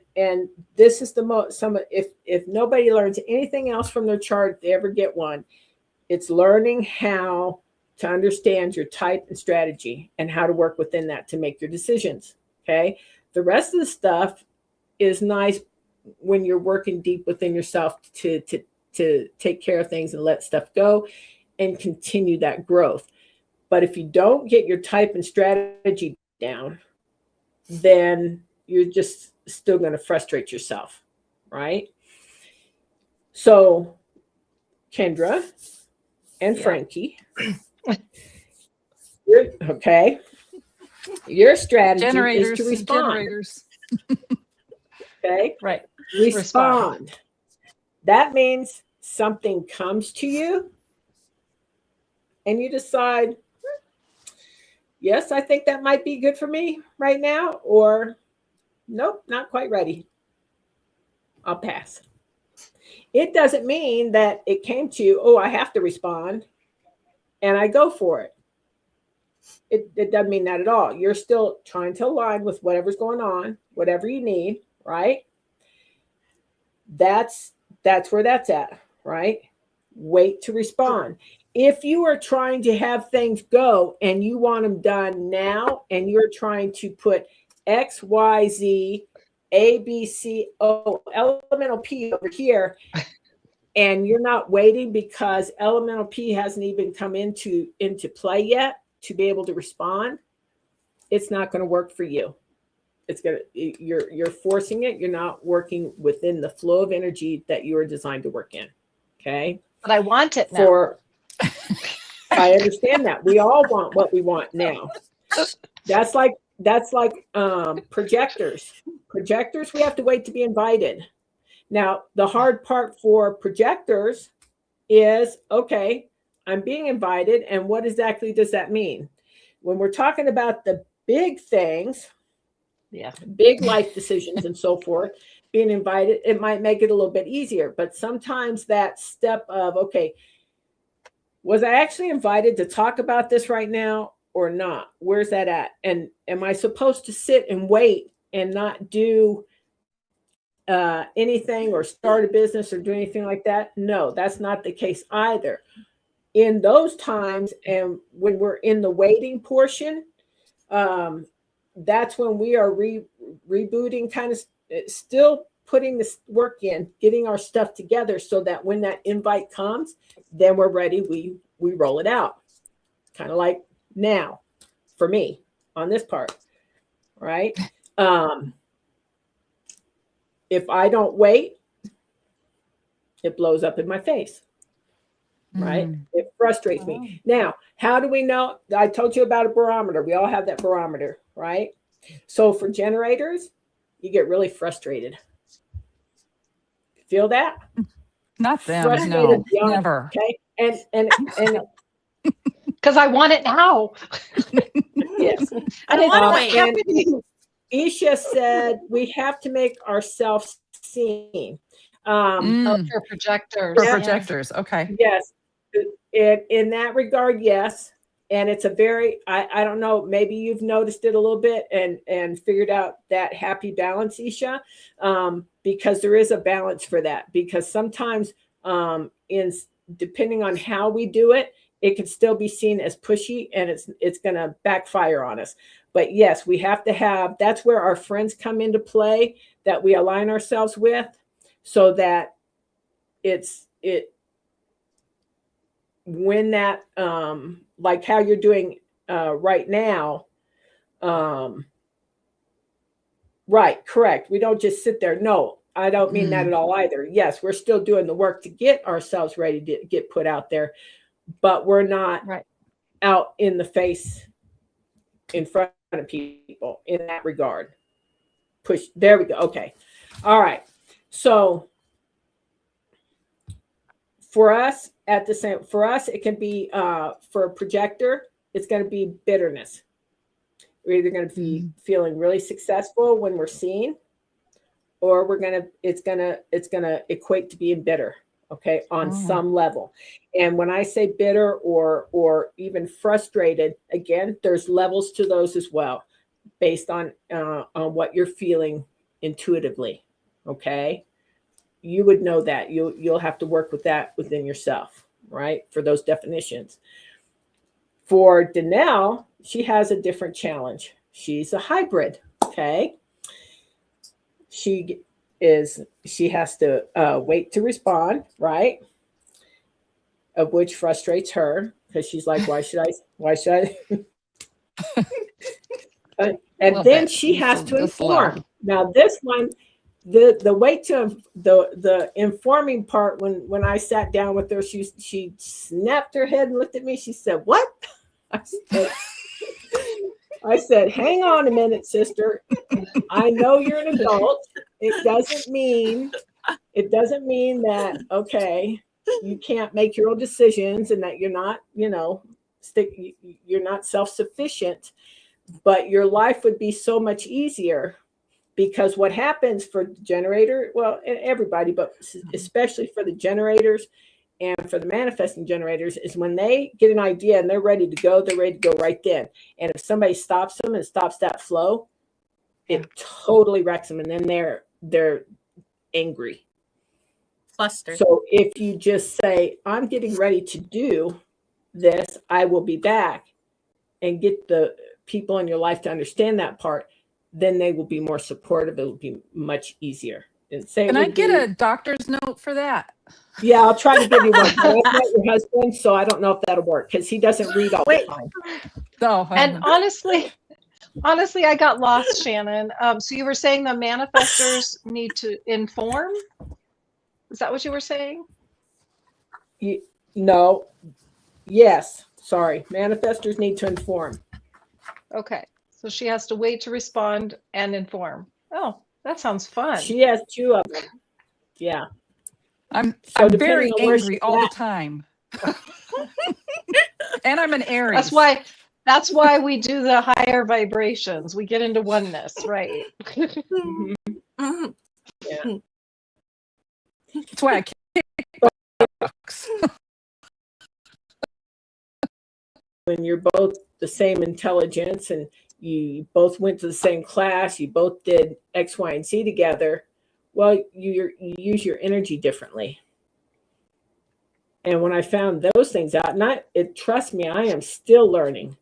D: this is the most, if nobody learns anything else from their chart, if they ever get one, it's learning how to understand your type and strategy and how to work within that to make your decisions. Okay. The rest of the stuff is nice when you're working deep within yourself to take care of things and let stuff go and continue that growth. But if you don't get your type and strategy down, then you're just still going to frustrate yourself, right? So Kendra and Frankie, okay, your strategy is to respond. Okay,
B: right.
D: Respond. That means something comes to you and you decide, yes, I think that might be good for me right now, or nope, not quite ready. I'll pass. It doesn't mean that it came to you, oh, I have to respond, and I go for it. It doesn't mean that at all. You're still trying to align with whatever's going on, whatever you need, right? That's where that's at, right? Wait to respond. If you are trying to have things go and you want them done now, and you're trying to put X, Y, Z, A, B, C, O, elemental P over here, and you're not waiting because elemental P hasn't even come into play yet to be able to respond, it's not going to work for you. You're forcing it. You're not working within the flow of energy that you are designed to work in. Okay.
B: But I want it now.
D: I understand that. We all want what we want now. That's like projectors. Projectors, we have to wait to be invited. Now, the hard part for projectors is, okay, I'm being invited. And what exactly does that mean? When we're talking about the big things, big life decisions and so forth, being invited, it might make it a little bit easier. But sometimes that step of, okay, was I actually invited to talk about this right now or not? Where's that at? And am I supposed to sit and wait and not do anything or start a business or do anything like that? No, that's not the case either. In those times, and when we're in the waiting portion, that's when we are rebooting, kind of still putting this work in, getting our stuff together so that when that invite comes, then we're ready. We roll it out. Kind of like now for me on this part, right? If I don't wait, it blows up in my face. Right? It frustrates me. Now, how do we know? I told you about a barometer. We all have that barometer, right? So for generators, you get really frustrated. Feel that?
C: Not them. No, never.
D: Okay. And
B: because I want it now.
D: Yes.
A: I don't want to wait.
D: Isha said we have to make ourselves seen.
B: For projectors.
C: For projectors. Okay.
D: Yes. In that regard, yes. And it's a very, I don't know, maybe you've noticed it a little bit and figured out that happy balance, Isha, because there is a balance for that. Because sometimes depending on how we do it, it can still be seen as pushy and it's going to backfire on us. But yes, we have to have, that's where our friends come into play that we align ourselves with so that when that, like how you're doing right now, right, correct. We don't just sit there. No, I don't mean that at all either. Yes, we're still doing the work to get ourselves ready to get put out there, but we're not out in the face in front of people in that regard. Push. There we go. Okay. All right. So for us, it can be for a projector, it's going to be bitterness. We're either going to be feeling really successful when we're seeing, or it's gonna equate to being bitter, okay, on some level. And when I say bitter or even frustrated, again, there's levels to those as well, based on what you're feeling intuitively. Okay, you would know that. You'll have to work with that within yourself, right, for those definitions. For Danelle, she has a different challenge. She's a hybrid. Okay. She has to wait to respond, right? Of which frustrates her, because she's like, why should I? And then she has to inform. Now this one, the wait to the informing part, when I sat down with her, she snapped her head and looked at me. She said, "What?" I said, "Hang on a minute, sister. I know you're an adult. It doesn't mean that, okay, you can't make your own decisions and that you're not, you're not self-sufficient, but your life would be so much easier, because what happens for the generator, well, everybody, but especially for the generators and for the manifesting generators, is when they get an idea and they're ready to go right then. And if somebody stops them and stops that flow, it totally wrecks them. And then they're angry.
A: Flustered.
D: So if you just say, I'm getting ready to do this, I will be back, and get the people in your life to understand that part, then they will be more supportive. It will be much easier. And say,
C: can I get a doctor's note for that?
D: Yeah, I'll try to give you one. I met your husband, so I don't know if that'll work, because he doesn't read all the time.
C: No,
B: and honestly, I got lost, Shannon. So you were saying the manifestors need to inform? Is that what you were saying?
D: No. Yes. Sorry. Manifestors need to inform.
B: Okay. So she has to wait to respond and inform. Oh, that sounds fun.
D: She has two of them. Yeah.
C: I'm very angry all the time. And I'm an Aries.
B: That's why we do the higher vibrations. We get into oneness, right?
D: Yeah.
C: That's why I kick box.
D: When you're both the same intelligence and you both went to the same class, you both did X, Y, and Z together, well, you use your energy differently. And when I found those things out, trust me, I am still learning.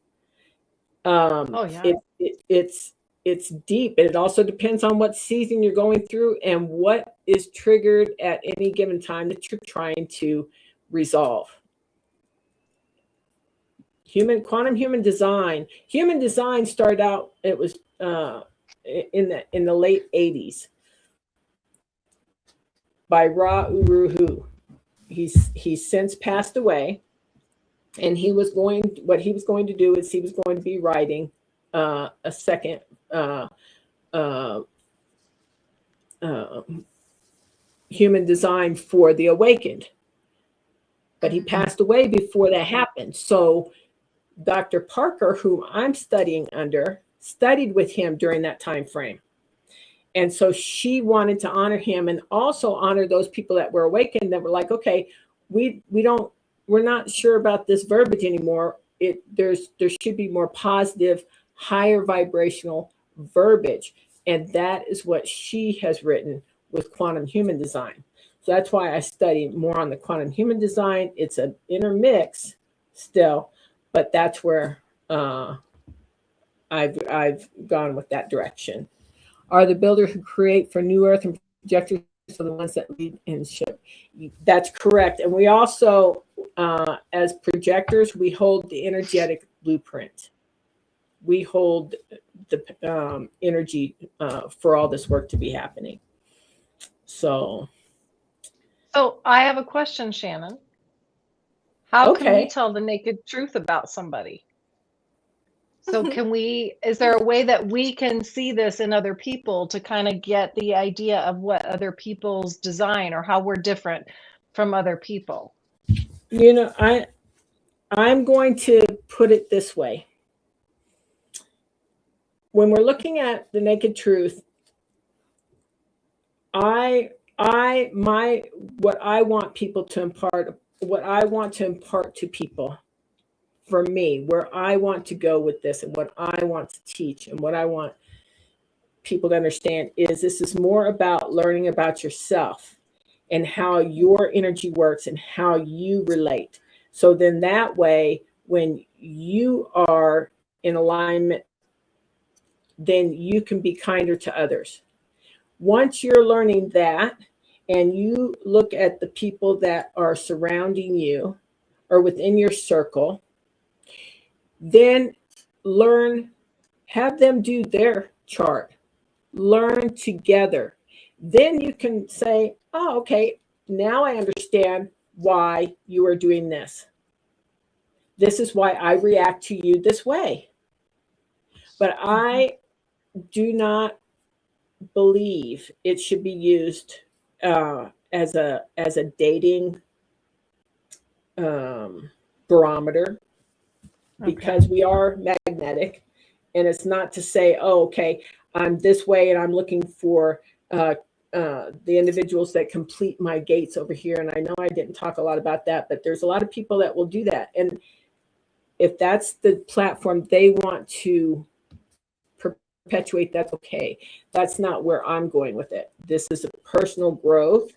D: It's deep. And it also depends on what season you're going through and what is triggered at any given time that you're trying to resolve. Quantum human design started out, it was in the late 80s by Ra Uru Hu. He's since passed away, and what he was going to do is he was going to be writing a second human design for the awakened, but he passed away before that happened. So Dr. Parker, whom I'm studying under, studied with him during that time frame. And so she wanted to honor him and also honor those people that were awakened, that were like, okay, we're not sure about this verbiage anymore. There should be more positive, higher vibrational verbiage. And that is what she has written with quantum human design. So that's why I study more on the quantum human design. It's an intermix still, but that's where I've gone with that direction. Are the builders who create for New Earth and projectors are the ones that lead and ship? That's correct. And we also, as projectors, we hold the energetic blueprint. We hold the energy for all this work to be happening. So
B: I have a question, Shannon. How can we tell the naked truth about somebody? So is there a way that we can see this in other people to kind of get the idea of what other people's design or how we're different from other people?
D: You know, I'm going to put it this way. When we're looking at the naked truth, what I want people to impart, what I want to impart to people, for me, where I want to go with this and what I want to teach and what I want people to understand is this is more about learning about yourself and how your energy works and how you relate. So then that way, when you are in alignment, then you can be kinder to others. Once you're learning that and you look at the people that are surrounding you or within your circle, then have them do their chart, learn together. Then you can say, oh, okay, now I understand why you are doing this. This is why I react to you this way. But I do not believe it should be used as a dating barometer, because we are magnetic, and it's not to say, oh, okay, I'm this way and I'm looking for the individuals that complete my gates over here. And I know I didn't talk a lot about that, but there's a lot of people that will do that. And if that's the platform they want to perpetuate, that's okay. That's not where I'm going with it. This is a personal growth,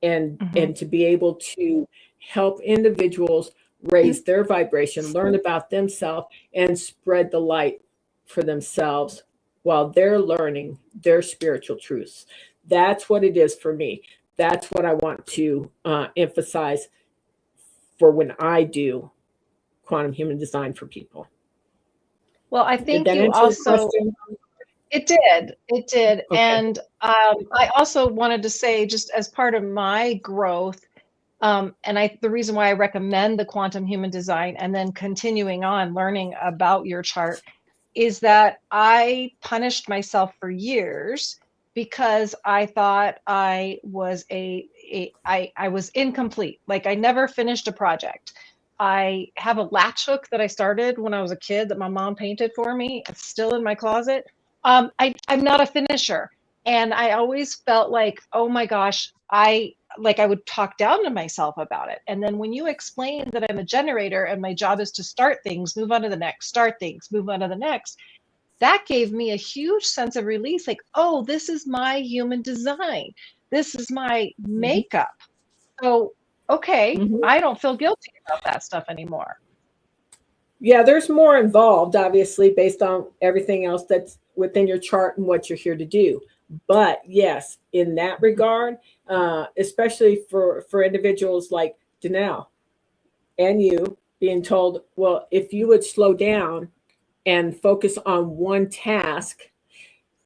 D: and to be able to help individuals raise their vibration, learn about themselves, and spread the light for themselves while they're learning their spiritual truths. That's what it is for me. That's what I want to emphasize for when I do quantum human design for people.
B: Well, I think you also, it did. Okay. And I also wanted to say, just as part of my growth, the reason why I recommend the quantum human design and then continuing on learning about your chart is that I punished myself for years because I thought I was I was incomplete. Like I never finished a project. I have a latch hook that I started when I was a kid that my mom painted for me. It's still in my closet. I'm not a finisher. And I always felt like, oh my gosh, I would talk down to myself about it. And then when you explain that I'm a generator and my job is to start things, move on to the next, start things, move on to the next, that gave me a huge sense of release. Like, oh, this is my human design. This is my makeup. So, okay, I don't feel guilty about that stuff anymore.
D: Yeah, there's more involved, obviously, based on everything else that's within your chart and what you're here to do. But yes, in that regard, especially for individuals like Danelle and you being told, well, if you would slow down and focus on one task,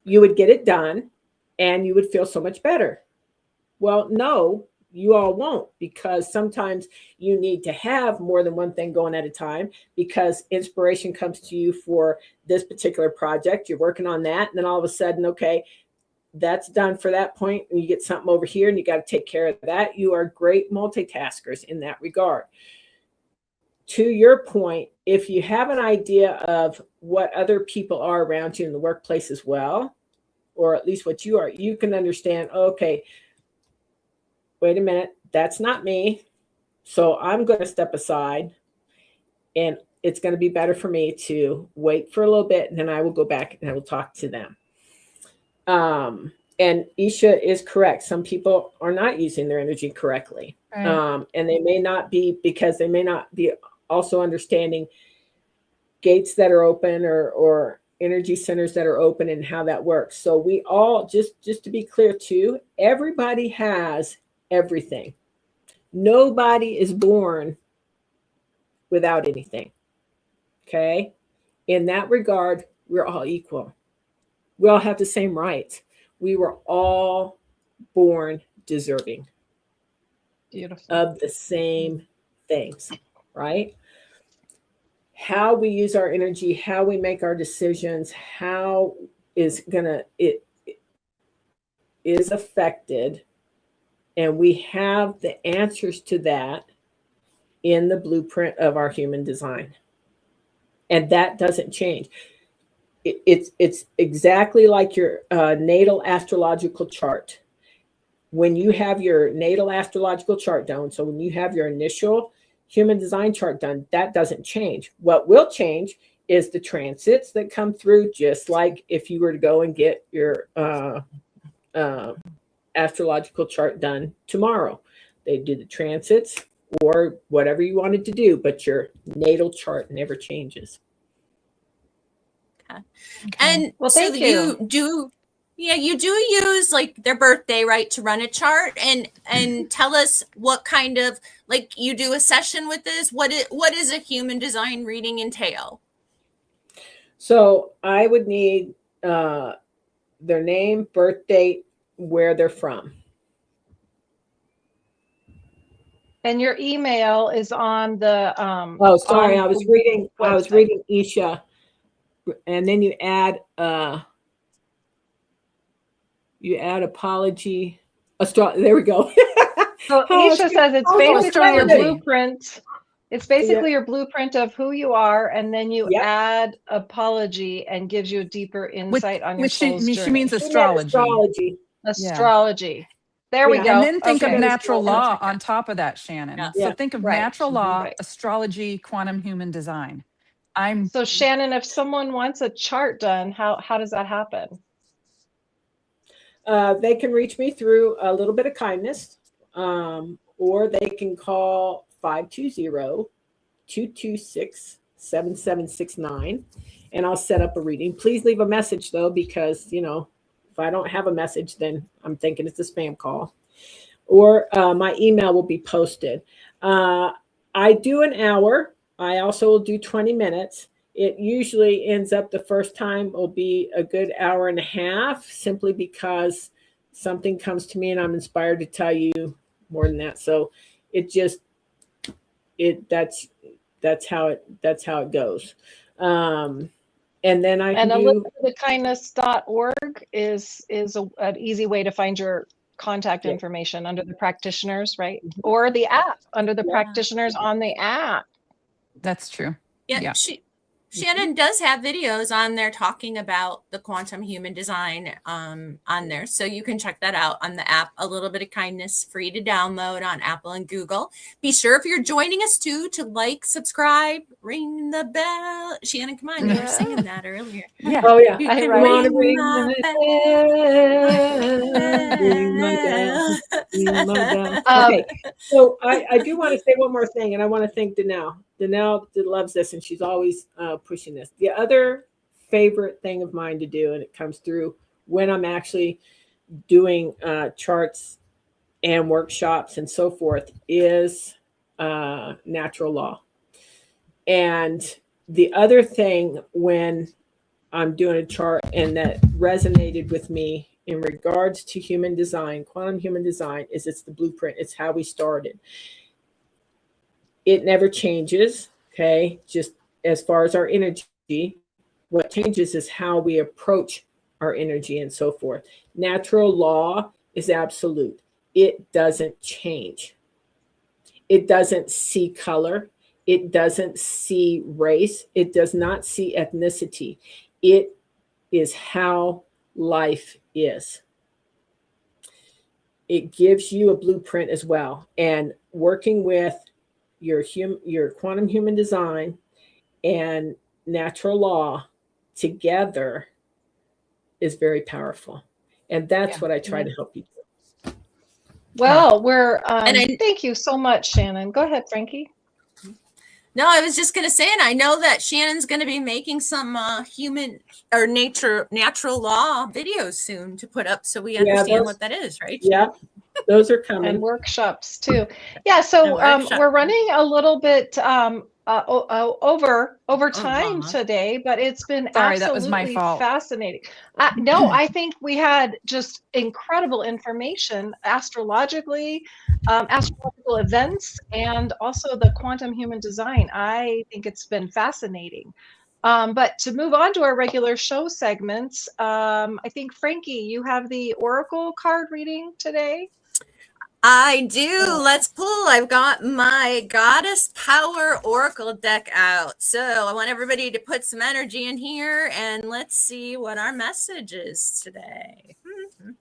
D: you would get it done and you would feel so much better. Well, no, you all won't, because sometimes you need to have more than one thing going at a time, because inspiration comes to you for this particular project. You're working on that. And then all of a sudden, okay, that's done for that point, and you get something over here and you got to take care of that. You are great multitaskers in that regard. To your point, if you have an idea of what other people are around you in the workplace as well, or at least what you are, you can understand, okay, wait a minute, that's not me. So I'm going to step aside, and it's going to be better for me to wait for a little bit, and then I will go back and I will talk to them. And Isha is correct. Some people are not using their energy correctly. Right. And they may not be, because they may not be also understanding gates that are open or energy centers that are open and how that works. So we all, just to be clear too, everybody has everything. Nobody is born without anything. Okay. In that regard, we're all equal. We all have the same rights. We were all born deserving. Beautiful. Of the same things, right? How we use our energy, how we make our decisions, how is it is affected, and we have the answers to that in the blueprint of our human design. And that doesn't change. It's exactly like your natal astrological chart. When you have your natal astrological chart done, so when you have your initial human design chart done, that doesn't change. What will change is the transits that come through, just like if you were to go and get your astrological chart done tomorrow. They do the transits or whatever you wanted to do, but your natal chart never changes.
A: Okay. And
B: well,
A: so
B: thank you.
A: You do use like their birthday, right, to run a chart and tell us what kind of, like, you do a session with this. What is a human design reading entail?
D: So I would need their name, birth date, where they're from.
B: And your email is on the
D: oh, sorry,
B: on
D: I was
B: the
D: reading
B: website.
D: I was reading Isha, and then you add apology. There we go.
B: So Isha says it's basically your
C: astrology.
B: blueprint. It's basically your blueprint of who you are, and then you add apology and gives you a deeper insight on your soul's journey.
C: She means astrology.
B: Astrology. There we go.
C: And then think of
B: Okay.
C: natural law on top of that, Shannon.
A: Yeah.
C: So think of
B: Right.
C: natural law,
B: Right.
C: astrology, quantum human design.
B: So Shannon, if someone wants a chart done, how does that happen?
D: They can reach me through a little bit of kindness, or they can call 520-226-7769, and I'll set up a reading. Please leave a message though, because if I don't have a message, then I'm thinking it's a spam call. Or my email will be posted. I do an hour. I also will do 20 minutes. It usually ends up the first time will be a good hour and a half, simply because something comes to me and I'm inspired to tell you more than that. So that's how it goes. And then I can do
B: elizabethkindness.org is an easy way to find your contact information under the practitioners, right? Or the app under the practitioners on the app.
C: That's true.
A: Yeah. Shannon does have videos on there talking about the quantum human design on there. So you can check that out on the app. A Little Bit of Kindness, free to download on Apple and Google. Be sure, if you're joining us too, to like, subscribe, ring the bell. Shannon, come on, you were singing that earlier.
C: Yeah.
D: Oh yeah.
B: I
D: want to
A: ring
D: my bell. Okay. So I do want to say one more thing, and I want to thank Danelle. Danelle loves this, and she's always pushing this. The other favorite thing of mine to do, and it comes through when I'm actually doing charts and workshops and so forth, is natural law. And the other thing, when I'm doing a chart and that resonated with me in regards to human design, quantum human design, is it's the blueprint. It's how we started. It never changes. Okay. Just as far as our energy, what changes is how we approach our energy and so forth. Natural law is absolute. It doesn't change. It doesn't see color. It doesn't see race. It does not see ethnicity. It is how life is. It gives you a blueprint as well. And working with your quantum human design and natural law together is very powerful. And that's what I try to help you do.
B: Well, thank you so much, Shannon. Go ahead, Frankie.
A: No, I was just going to say, and I know that Shannon's going to be making some human or natural law videos soon to put up, so we understand what that is, right?
D: Yeah, those are coming.
B: And workshops too. Yeah, so we're running a little bit over time today, but it's been
C: that was my fault.
B: Fascinating. No, I think we had just incredible information astrologically, astrological events, and also the quantum human design. I think it's been fascinating. But to move on to our regular show segments, I think, Frankie, you have the Oracle card reading today.
A: I do. Let's pull. I've got my Goddess Power Oracle deck out. So I want everybody to put some energy in here and let's see what our message is today.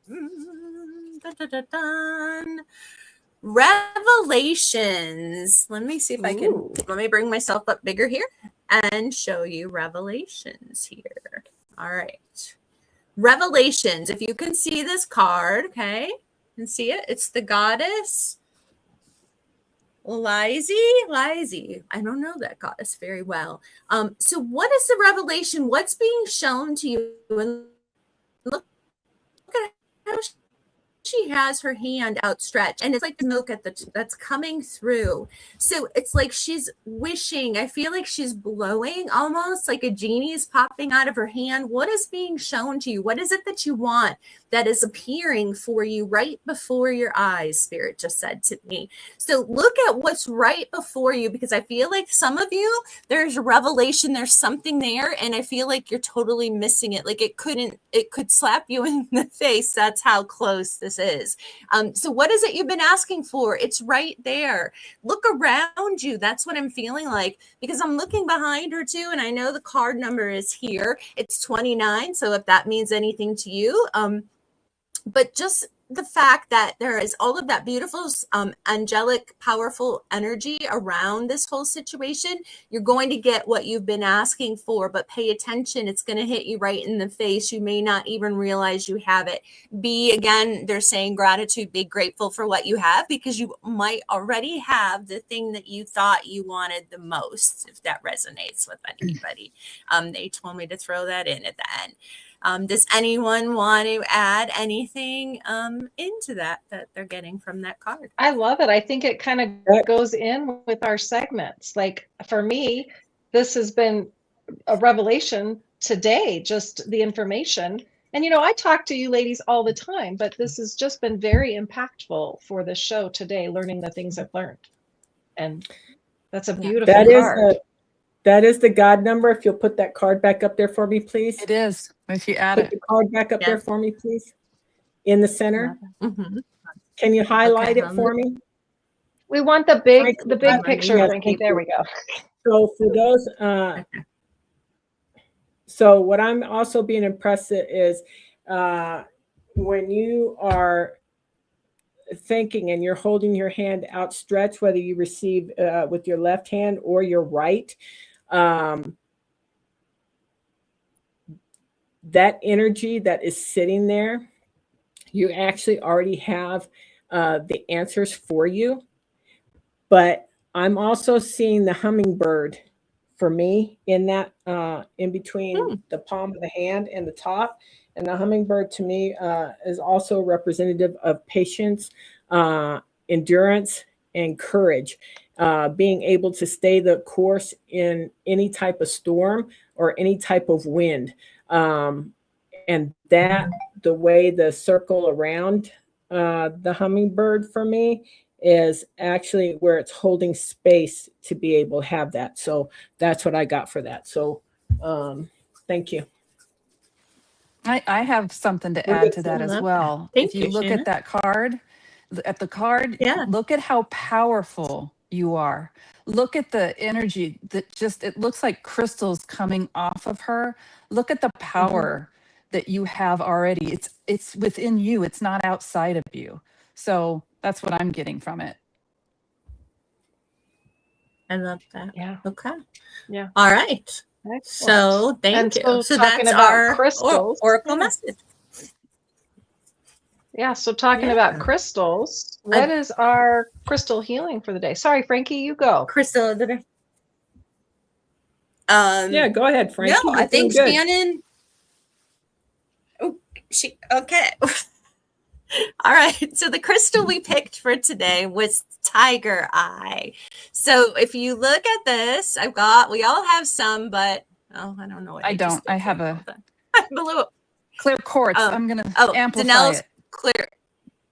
A: Dun, dun, dun, dun. Revelations. Let me see if I can. Let me bring myself up bigger here and show you revelations here. All right. Revelations. If you can see this card, okay. And see it? It's the goddess Lizzie. I don't know that goddess very well. So what is the revelation? What's being shown to you? And look at how she has her hand outstretched, and it's like the milk that's coming through. So it's like she's wishing. I feel like she's blowing, almost like a genie is popping out of her hand. What is being shown to you? What is it that you want that is appearing for you right before your eyes? Spirit just said to me. So look at what's right before you, because I feel like some of you, there's a revelation, there's something there, and I feel like you're totally missing it. Like it could slap you in the face. That's how close this is. So what is it you've been asking for? It's right there. Look around you. That's what I'm feeling like, because I'm looking behind her too, and I know the card number is here. It's 29. So if that means anything to you, but just the fact that there is all of that beautiful, angelic, powerful energy around this whole situation, you're going to get what you've been asking for, but pay attention. It's going to hit you right in the face. You may not even realize you have it. Again, they're saying gratitude, be grateful for what you have, because you might already have the thing that you thought you wanted the most, if that resonates with anybody. They told me to throw that in at the end. Does anyone want to add anything into that they're getting from that card?
B: I love it. I think it kind of goes in with our segments. Like for me, this has been a revelation today, just the information. And, I talk to you ladies all the time, but this has just been very impactful for the show today, learning the things I've learned. And that's a beautiful card.
D: That is the God number. If you'll put that card back up there for me, please.
C: It is. If you add
D: Put the card back up there for me, please. In the center.
A: Mm-hmm.
D: Can you highlight it for me?
B: We want the big picture, Frankie. There we go.
D: So for those, so what I'm also being impressed at is when you are thinking and you're holding your hand outstretched, whether you receive with your left hand or your right, that energy that is sitting there, you actually already have the answers for you. But I'm also seeing the hummingbird for me in that in between the palm of the hand and the top. And the hummingbird to me is also representative of patience, endurance, and courage. Being able to stay the course in any type of storm or any type of wind. And that the way the circle around the hummingbird for me is actually where it's holding space to be able to have that. So that's what I got for that. So thank you.
C: I have something to add to that as well.
A: Thank
C: if you look
A: Shannon.
C: at that card, look at how powerful you are. Look at the energy that it looks like crystals coming off of her. Look at the power that you have already. It's within you. It's not outside of you. So that's what I'm getting from it.
A: I love that.
B: Yeah.
A: Okay.
B: Yeah.
A: All right.
B: Excellent.
A: So thank you. So
B: talking
A: that's
B: about
A: our
B: crystals.
A: oracle message.
B: Yeah. So talking about crystals, what is our crystal healing for the day? Sorry, Frankie, you go.
A: Crystal of the day.
D: Yeah, go ahead, Frankie.
A: No, I think Shannon. Oh, okay. All right. So the crystal we picked for today was tiger eye. So if you look at this, we all have some, but I don't know what
C: I don't. I have a
A: little
C: clear quartz. I'm gonna amplify
A: Danelle's
C: it.
A: clear.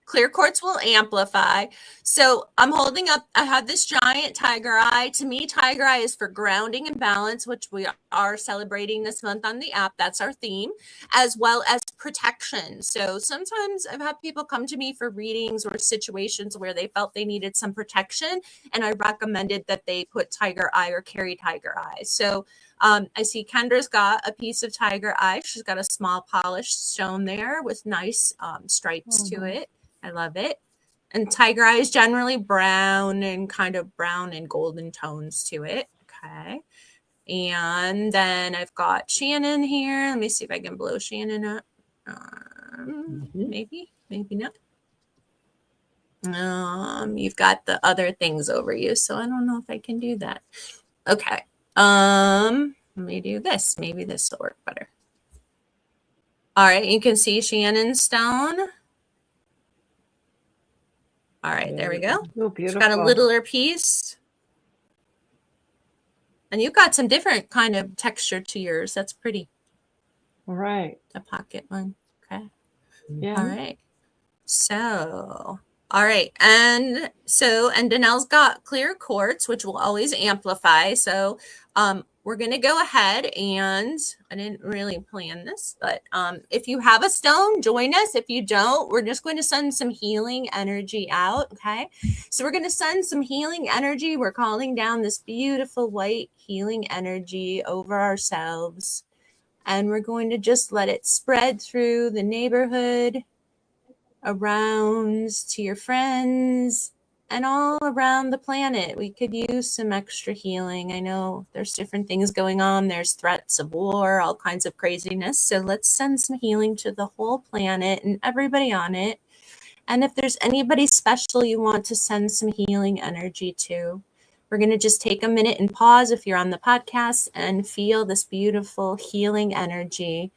A: clear quartz will amplify. So I'm holding up, I have this giant tiger eye. To me, tiger eye is for grounding and balance, which we are celebrating this month on the app. That's our theme, as well as protection. So sometimes I've had people come to me for readings or situations where they felt they needed some protection, and I recommended that they put tiger eye or carry tiger eye. So I see Kendra's got a piece of tiger eye. She's got a small polished stone there with nice stripes to it. I love it. And tiger eye is generally brown and kind of brown and golden tones to it. Okay. And then I've got Shannon here. Let me see if I can blow Shannon up. Maybe not. You've got the other things over you, so I don't know if I can do that. Okay. Let me do this. Maybe this will work better. All right, you can see Shannon's stone. All right, there we go.
B: Oh, beautiful.
A: She's got a littler piece. And you've got some different kind of texture to yours. That's pretty.
B: All right.
A: The pocket one. Okay.
B: Yeah.
A: All right. So, all right. And Danelle's got clear quartz, which will always amplify. So, we're going to go ahead and I didn't really plan this, but if you have a stone, join us. If you don't, we're just going to send some healing energy out. Okay. So we're going to send some healing energy. We're calling down this beautiful white healing energy over ourselves. And we're going to just let it spread through the neighborhood, around to your friends, and all around the planet. We could use some extra healing. I know there's different things going on. There's threats of war, all kinds of craziness. So let's send some healing to the whole planet and everybody on it. And if there's anybody special you want to send some healing energy to, we're going to just take a minute and pause if you're on the podcast and feel this beautiful healing energy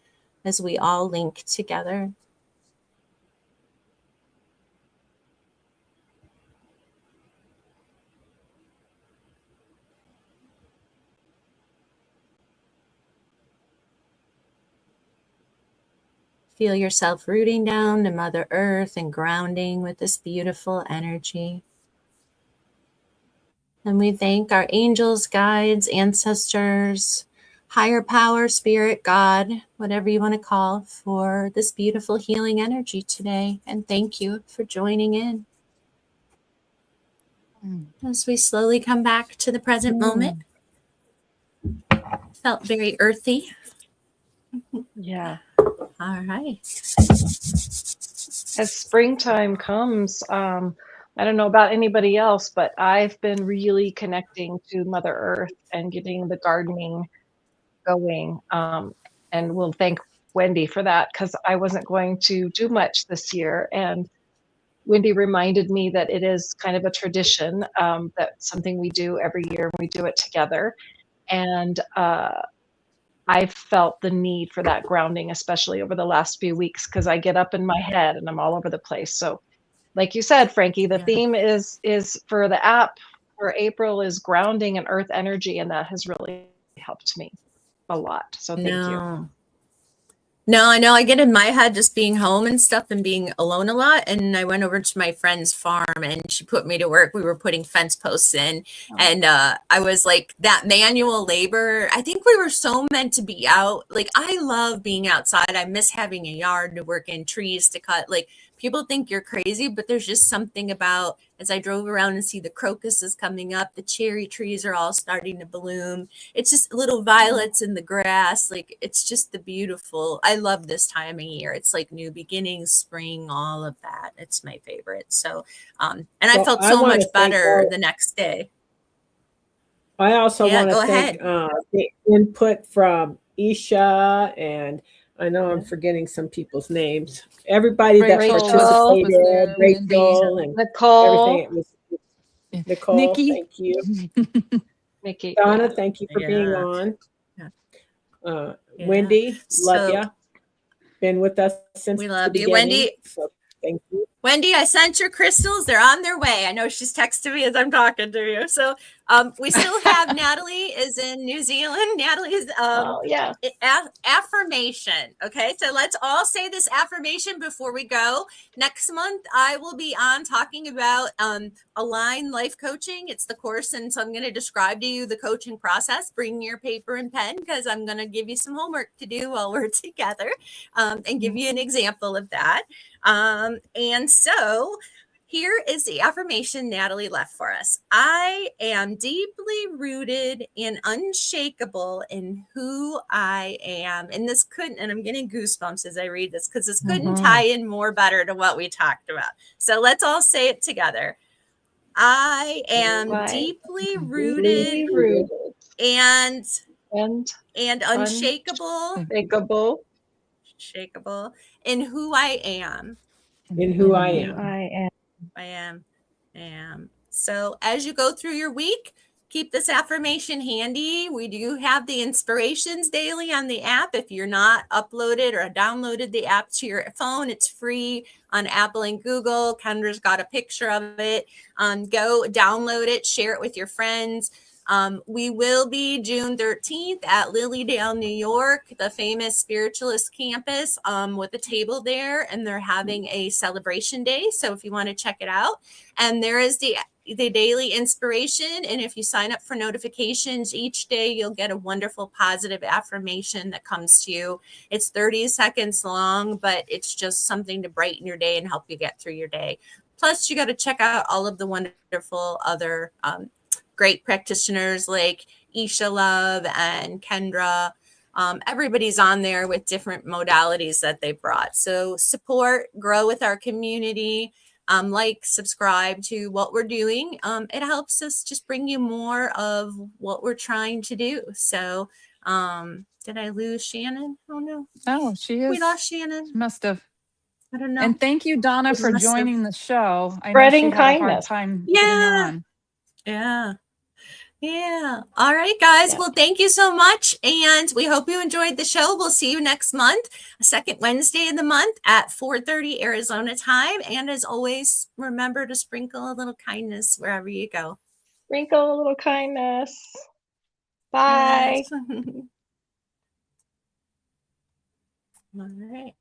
A: as we all link together. Feel yourself rooting down to Mother Earth and grounding with this beautiful energy. And we thank our angels, guides, ancestors, higher power, spirit, God, whatever you want to call, for this beautiful healing energy today. And thank you for joining in. As we slowly come back to the present moment. Felt very earthy.
B: Yeah.
A: All right.
B: As springtime comes, I don't know about anybody else, but I've been really connecting to Mother Earth and getting the gardening going. And we'll thank Wendy for that, because I wasn't going to do much this year. And Wendy reminded me that it is kind of a tradition, that's something we do every year. We do it together. And I felt the need for that grounding, especially over the last few weeks, because I get up in my head and I'm all over the place. So like you said, Frankie, the theme is for the app for April is grounding and earth energy. And that has really helped me a lot. So thank you.
A: No, I know I get in my head just being home and stuff and being alone a lot. And I went over to my friend's farm and she put me to work. We were putting fence posts in and I was like that manual labor. I think we were so meant to be out. Like I love being outside. I miss having a yard to work in, trees to cut. Like people think you're crazy, but there's just something about as I drove around and see the crocuses coming up, the cherry trees are all starting to bloom. It's just little violets in the grass. Like it's just the beautiful. I love this time of year. It's like new beginnings, spring, all of that. It's my favorite. So, and I felt so much better the next day.
D: I also want to thank the input from Isha, and I know I'm forgetting some people's names. Everybody that participated, Rachel and
B: Nicole,
D: everything. It was Nicole,
C: Nikki.
D: thank you.
B: Nikki,
D: Donna, thank you for being on. Wendy, love ya. Been with us since
A: we love
D: the
A: you,
D: beginning,
A: Wendy.
D: so thank you.
A: Wendy, I sent your crystals. They're on their way. I know she's texting me as I'm talking to you. So we still have Natalie is in New Zealand. Natalie is affirmation. Okay, so let's all say this affirmation before we go. Next month, I will be on talking about Align Life Coaching. It's the course, and so I'm going to describe to you the coaching process. Bring your paper and pen because I'm going to give you some homework to do while we're together and give you an example of that. And so here is the affirmation Natalie left for us. I am deeply rooted and unshakable in who I am. And this couldn't, and I'm getting goosebumps as I read this because this couldn't tie in more better to what we talked about. So let's all say it together. I am deeply rooted and unshakable in who I am.
D: In who I am.
A: I am. So as you go through your week, keep this affirmation handy. We do have the inspirations daily on the app. If you're not uploaded or downloaded the app to your phone, it's free on Apple and Google. Kendra's got a picture of it. Go download it, share it with your friends. We will be June 13th at Lilydale, New York, the famous spiritualist campus with a table there, and they're having a celebration day. So if you want to check it out, and there is the daily inspiration. And if you sign up for notifications each day, you'll get a wonderful positive affirmation that comes to you. It's 30 seconds long, but it's just something to brighten your day and help you get through your day. Plus, you got to check out all of the wonderful other great practitioners like Isha Love and Kendra. Everybody's on there with different modalities that they brought. So support, grow with our community, subscribe to what we're doing. It helps us just bring you more of what we're trying to do. So did I lose Shannon? Oh no.
C: Oh, she is.
A: We lost Shannon.
C: Must have.
A: I don't know.
C: And thank you, Donna, for joining the show. I know
B: Spreading
C: she had a hard
B: kindness.
C: time getting on.
A: Yeah. All right, guys. Well, thank you so much. And we hope you enjoyed the show. We'll see you next month, second Wednesday of the month at 4:30 Arizona time. And as always, remember to sprinkle a little kindness wherever you go.
B: Sprinkle a little kindness. Bye.
A: Yes. All right.